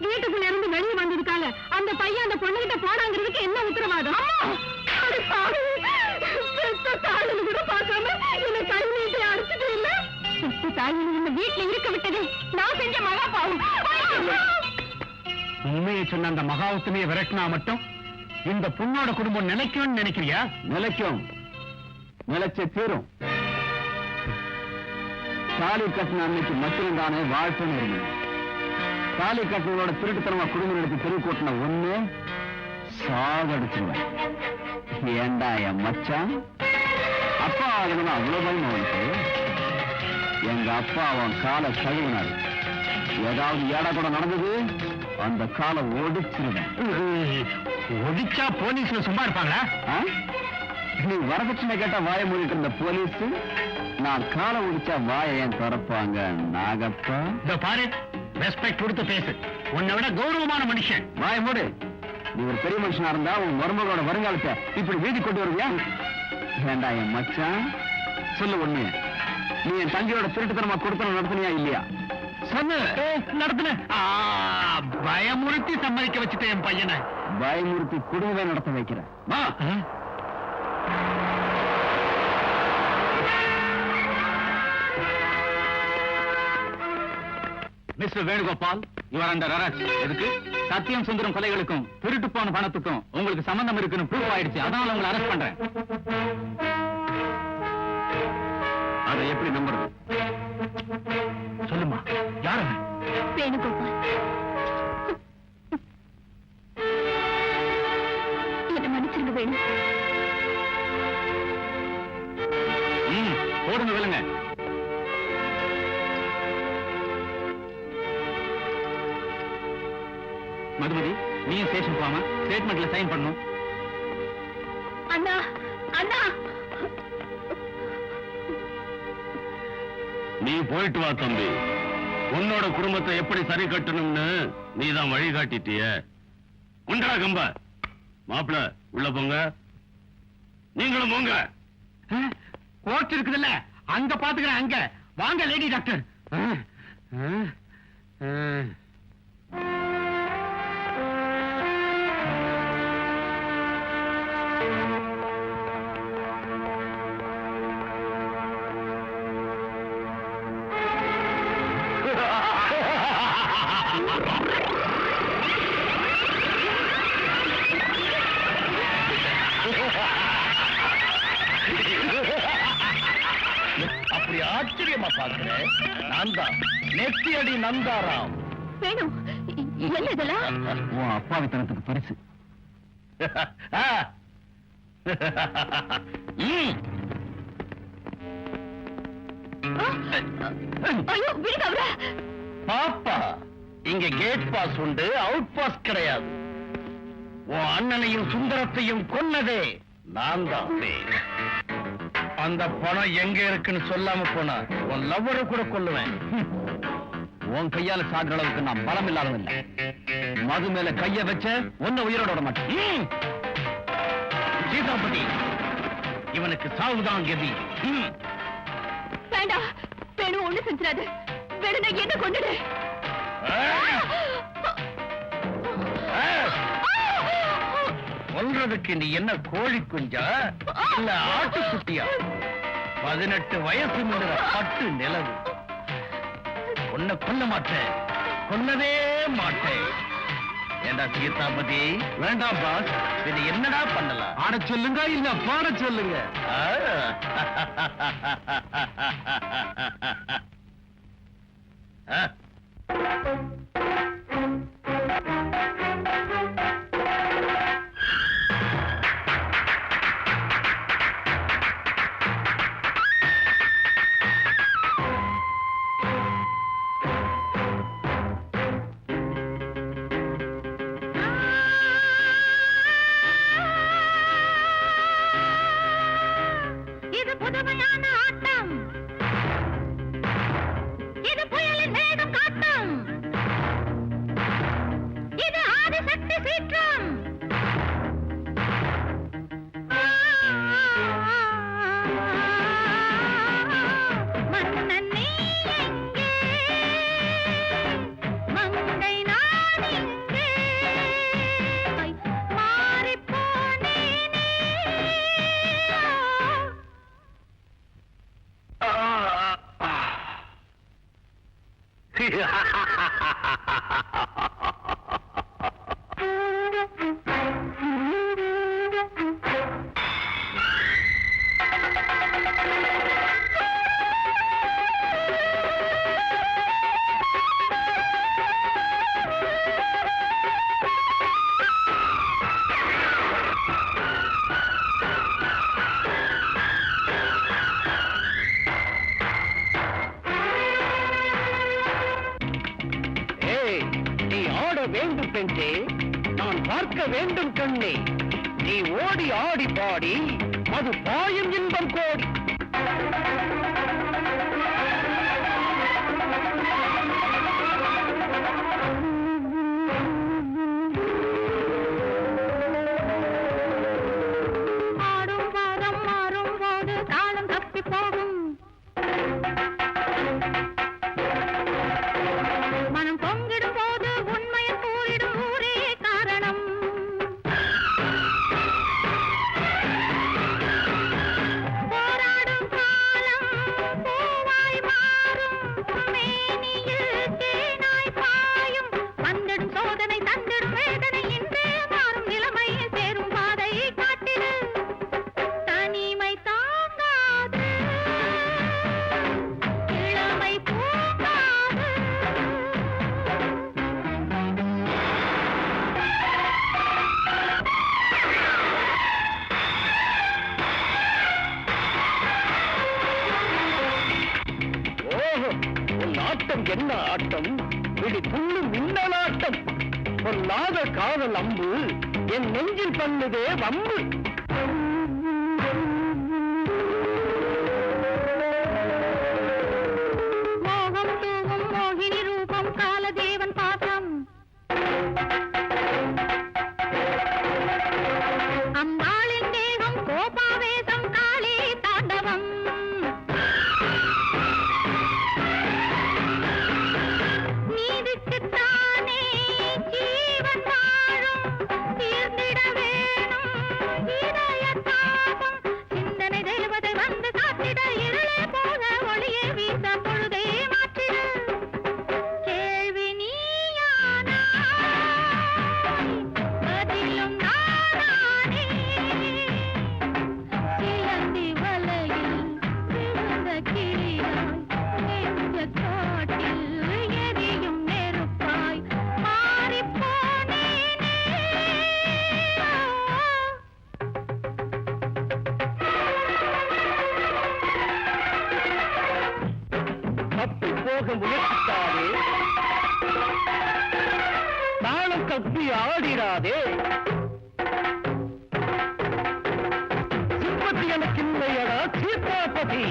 வீட்டுக்குள்ள இருந்து வெளியே வந்ததுக்காக அந்த பையன் அந்த பொண்ணுகிட்ட போனாங்கிறதுக்கு என்ன உத்தரவாதம்? தாயின்னு கூட பார்க்காம என்ன கை நீட்டி அடிச்சுட்டு இல்ல. தாயின்னு இந்த வீட்டுல இருக்க விட்டது நான் செஞ்ச மகா பாவம். உண்மையை சொன்ன அந்த மகாவுத்தமையை விரட்டினா மட்டும் இந்த பொண்ணோட குடும்பம் நிலைக்கும்னு நினைக்கிறியா? நிலைக்கும், நிலைச்ச தீரும். தாலி கட்டின அன்னைக்கு மட்டும் தானே வாழ்த்துன்னு இருந்தது. தாலி கட்டினோட திருட்டுத்தனமா குடும்பம் எடுத்து தெரு கூட்டின ஒண்ணு சாகடிச்சுவேன். ஏண்டா என் மச்சான் அப்பா ஆகணும்னா அவ்வளவு பயமா அவனுக்கு? எங்க அப்பா அவன் காலை கழுவினாரு. ஏதாவது ஏடா கூட நடந்தது அந்த காலை ஒடிச்சிருவேன். ஒடிச்சா போலீஸ்ல சும்மா இருப்பாங்களா? நீ வரதட்சணை கேட்டா வாய மூடிட்டு இருந்த போலீஸ், நான் காலை ஒடிச்சா வாய ஏன் திறப்பாங்க? நாகப்பா இந்த பாரு, ரெஸ்பெக்ட் கொடுத்து பேசு. உன்னை விட கௌரவமான மனுஷன். வாய மூடு. நீ ஒரு பெரிய மனுஷனா இருந்தா உன் மருமகளோட வருங்காலத்தை இப்படி வீதி கொண்டு வருவியா? ஏண்டா என் மச்சான் சொல்லு உண்மைய. நீ என் தங்கையோட திருட்டுத்தனமா கொடுத்தன நடத்தினியா இல்லையா? சொல்லு. நடத்தின. பயமுறுத்தி சம்மதிக்க வச்சுட்டேன் என் பையனை. பயமுறுத்தி குடும்பமே நடத்த வைக்கிறேன். Mister Venugopal, your under arrest. எதுக்கு? சத்தியம் சுந்தரம் கொலைகளுக்கும் திருட்டு போன பணத்துக்கும் உங்களுக்கு சம்பந்தம் இருக்குன்னு ப்ரூவ் ஆயிடுச்சு. அதனால உங்களை அரெஸ்ட் பண்றேன். அதை எப்படி நம்புறது? சொல்லுமா, யாரு? வேணுகோபால், என்ன மன்னிச்சிருங்க வேணு. போடுங்க விலங்க. மதுமதி, நீயும் ஸ்டேஷன் போகாம ஸ்டேட்மெண்ட்ல சைன் பண்ணணும். அண்ணா, அண்ணா, நீ போயிட்டு வா தம்பி. உன்னோட குடும்பத்தை எப்படி சரி கட்டணும்னு நீதான் வழி காட்டிட்டிய. உண்டா கம்ப மாப்பிள உள்ள போங்க. நீங்களும் போங்க. கோர்ட் இருக்குதுல்ல, அங்க பாத்துக்கிறேன். அங்க வாங்க லேடி டாக்டர். அப்படி ஆச்சரியமா பாக்குறேன். நான் தான் நெத்தி அடி நந்தாராம். வேணு, என்ன இதெல்லாம்? உன் அப்பாவித்தனத்துக்கு பரிசு. ஐயோ, விடுங்க அவரை. பாப்பா, இங்க கேட் பாஸ் உண்டு, அவுட் பாஸ் கிடையாது. உன் அண்ணனையும் சுந்தரத்தையும் கொன்னதே நான் தான். அந்த பணம் எங்க இருக்குன்னு சொல்லாம போனா உன் லவ்வரை கூட கொல்லுவேன். உன் கையால சாடுற அளவுக்கு நான் பலம் இல்லாதவன். மது மேல கைய வச்ச ஒன்ன உயிரோட விட மாட்டேன். சீதாபதி, இவனுக்கு சாவுதான் கதி. வேண்டாம் வேணு, ஒண்ணு செஞ்சிடாது. வேணு, நான் என்ன கொண்டுடு. கொல்றதுக்கு நீ என்ன கோழி குஞ்சா இல்ல ஆட்டுக்குட்டியா? 18 வயசு முன்னுற பட்டு நிலவு. உன்னை கொல்ல மாட்டேன், கொல்லவே மாட்டேன். ஏண்டா சீதாபதி? வேண்டாம் பாஸ். இது என்னடா பண்ணலாம்? ஆட சொல்லுங்க, இல்ல பாட சொல்லுங்க. புதுமையான ஆட்டம், இது புயலின் வேகம் காட்டும், இது ஆதிசக்தி சீற்றம். மன்னன் நீ எங்கே, மங்கை நான் எங்கே, மாறிப்போனேனே. நீ ஆட வேண்டும் பெண்ணே, நான் பார்க்க வேண்டும் கண்ணே. நீ ஓடி ஆடி பாடி அது பாயும் இன்பம் கோடி. ஆடும் வாரம் மாறும் போது தாளம் தப்பி போகும், மனம் பொங்கிடும் போது உண்மையை கூறிடும் ஊரே காரணம். போராடும் காலம் பூவாய் மாறும், மேனியில் தேனாய் பாயும், வந்திடும் சோதனை தந்திடும் வேதனை, இன்று மாறும் நிலைமை சேரும் பாதை காட்டிடு. தனிமை தாங்காது, இளமை பூங்காது. ஓஹோ, உன் ஆட்டம் என்ன ஆட்டம், விழி புல்லும் மின்னலாட்டம். பொல்லாத காதல் அம்பு என் நெஞ்சில் பண்ணுதே வம்பு. மோகம் தூவும் மோகினி ரூபம், காலதேவன் பாசம், அம்பாளின் தேகம் கோபாவேசம், காளி தாண்டவம். நீதிக்குத்தானே ஜீவன் வாழும், தீர்ந்திட வேணும் இதய தாபம். சிந்தனை தேவதை வந்து காத்திட, இருளே போக ஒளியே வீச, பொழுதே மாற்றிட. கேள்வி நீயானாய், பதிலும் நானானே. சிலந்தி வலையில் விழுந்த கிளியாய், நெஞ்ச காட்டில் எரியும் நெருப்பாய் மாறிப்போனேனே. தப்பி போக முயற்சித்தாரே, தாளம் தப்பி ஆடிராதே. சிம்பத்தி எனக்கு இல்லையடா சீதாபதி.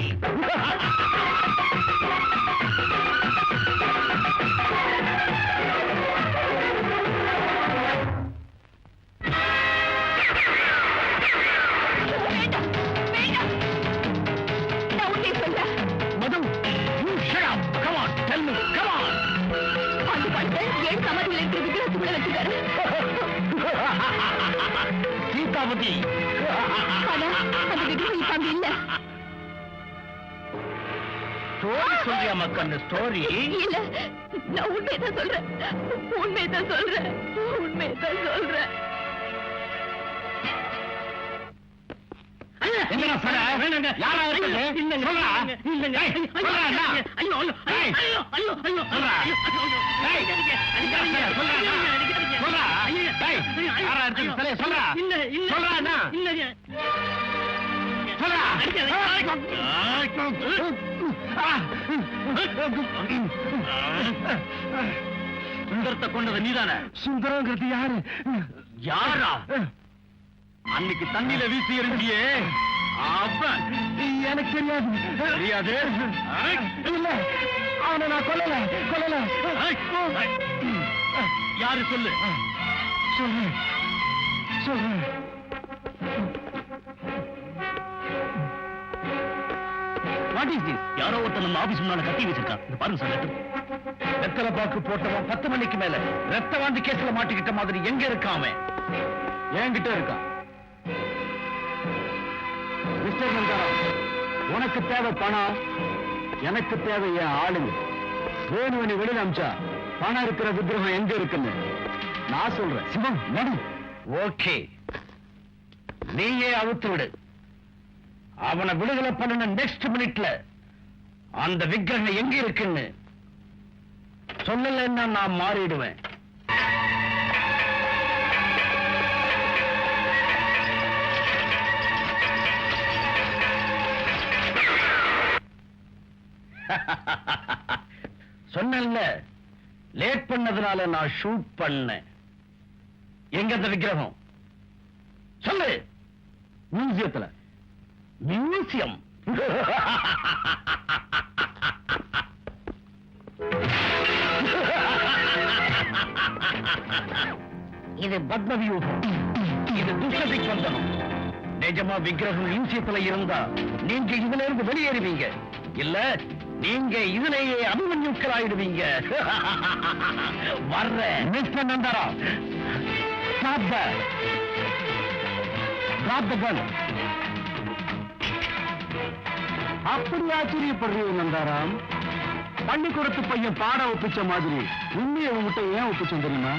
நான் உன்னை சொல்றேன், மது, you shut up. Come on, tell me, come on. அந்த பட்டை என் சமாதியில் இருக்கிற விக்கிரத்துக்குள்ள வச்சுக்காரு. சீதாபதி. ஆனா அந்த விக்கிரம் இப்ப அங்க இல்ல. ஸ்டோரி சொல்றியா மக்கள், ஸ்டோரி? இல்ல, நான் உண்மையதான் சொல்றேன், உண்மையதான் சொல்றேன், உண்மையதான் சொல்றேன். என்னடா சொல்ற? யாரா இருக்குது? சொல்றா. ஏய், சொல்றா அண்ணா. ஏய், சொல்றா. ஏய், சொல்றா அண்ணா. சொல்றா. ஏய், யாரா இருக்குது? சொல்றா. சொல்றா அண்ணா. சொல்றா. சுந்தரத்தை கொண்டது நீதானே? சுந்தரங்கிறது யாரு? யாரா? அன்னைக்கு தண்ணியில வீசி எறிஞ்சியே, எனக்கு தெரியாது தெரியாது இல்ல அவனை நான் கொல்லல யாரு சொல்லு சொல்றேன் சொல்றேன் வாட் இஸ் திஸ்? யாரோ ஒருத்தன் நம்ம ஆபீஸ் முன்னால கட்டி வச்சிருக்கான். இது பாருங்க சார். வெத்தலை பாக்கு போட்டவன் 10 மணிக்கு மேல ரத்த வாந்தி கேஸ்ல மாட்டிக்கிட்ட மாதிரி எங்க இருக்கான் அவன்? என்கிட்ட இருக்கான். மிஸ்டர் நந்தாராம், உனக்கு தேவை பணம், எனக்கு தேவை என் ஆளுங்க. வேணுவனி வெளியில அமிச்சா பணம் இருக்கிற விக்கிரகம் எங்க இருக்குன்னு நான் சொல்றேன். சிவம் நடு. ஓகே, நீயே அவுத்து விடு. அவனை விடுதலை பண்ண நெக்ஸ்ட் மினிட்ல அந்த விக்கிரகம் எங்க இருக்குன்னு சொல்லலைன்னா நான் மாறிடுவேன். சொன்னேன்ல, லேட் பண்ணதுனால நான் ஷூட் பண்ணேன். எங்க அந்த விக்கிரகம் சொல்லு. மியூசியத்துல. மியூசியம்? இது பத்ம வியூகம், இது துஷ்டதிக் பந்தனம். நிஜமா விக்கிரகம் மியூசியத்துல இருந்தா நீங்க இதுல இருந்து வெளியேறுவீங்க, இல்ல நீங்க இதுலயே அபிமன்யுக்கள் ஆயிடுவீங்க. வர்ற mister நந்தாரா, stop that. Drop the gun. அப்படி ஆச்சரியப்படுறீங்க நந்தாராம்? பள்ளிக்கூடத்து பையன் பாடம் ஒப்பிச்ச மாதிரி உண்மையை உங்ககிட்ட ஏன் ஒப்பிச்சோம் தெரியுமா?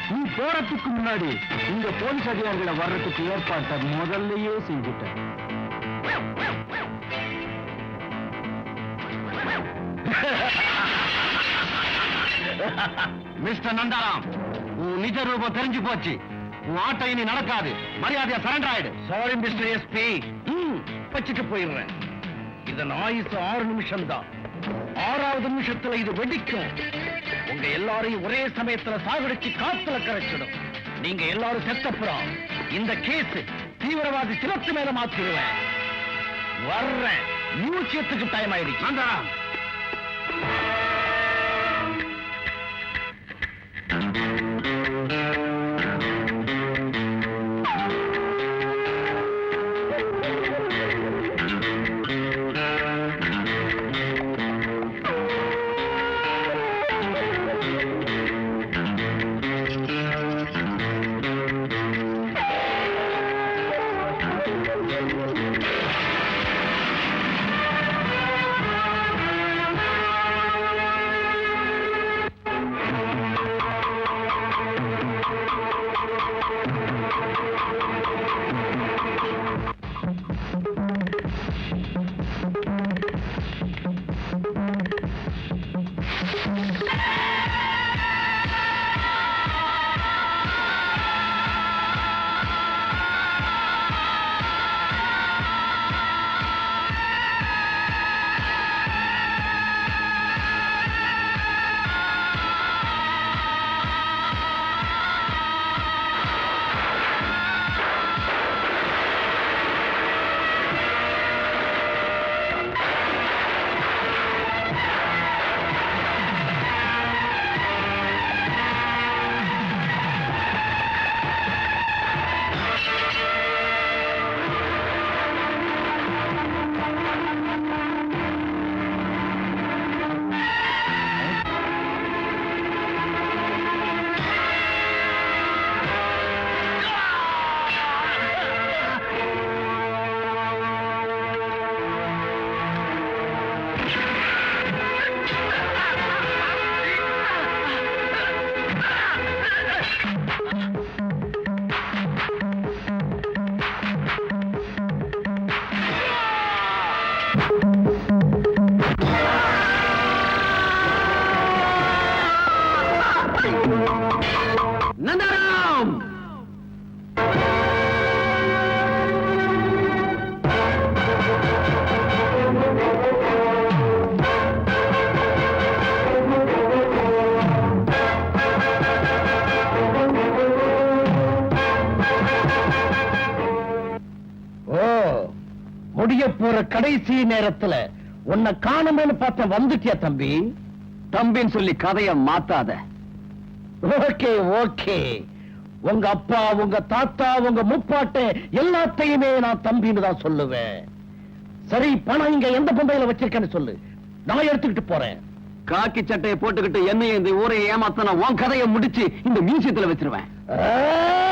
நீ போறதுக்கு முன்னாடி இந்த போலீஸ் அதிகாரிகளை வர்றதுக்கு ஏற்பாட்டை முதல்லயே செஞ்சுட்ட. மிஸ்டர் நந்தாராம், உன் நிஜ ரூபம் தெரிஞ்சு போச்சு. உன் ஆட்டம் இனி நடக்காது. மரியாதையா சரண்டர் ஆயிடு. சாரி மிஸ்டர் எஸ்பி, வச்சுட்டு போயிடுறேன். இதன் ஆயுசு 6 நிமிஷம் தான். 6வது நிமிஷத்துல இது வெடிக்கும். உங்க எல்லாரையும் ஒரே சமயத்துல சாகடிச்சு காத்துல கரைச்சிடும். நீங்க எல்லாரும் செத்தப்புறம் இந்த கேஸ் தீவிரவாதி சிலத்து மேல மாத்திடுவேன். வர்றேன். மியூசியத்துக்கு டைம் ஆயிடுச்சு. நந்தாராம், கடைசி நேரத்துல உன்னை காணமேன்னு பார்த்த வந்துட்டியா தம்பி? தம்பின்னு சொல்லி கதைய மாத்தாத. ஓகே ஓகே, உங்க அப்பா, உங்க தாத்தா, உங்க முப்பாட்டை எல்லாத்தையுமே நான் தம்பின்னு தான் சொல்லுவேன். சரி, பணம் இங்க எந்த பொம்பையில வச்சிருக்கேன்னு சொல்லு, நான் எடுத்துக்கிட்டு போறேன். காக்கி சட்டையை போட்டுக்கிட்டு என்னையும் இந்த ஊரை ஏமாத்தன உன் கதையை முடிச்சு இந்த மியூசியத்துல வச்சிருவேன். ஆ!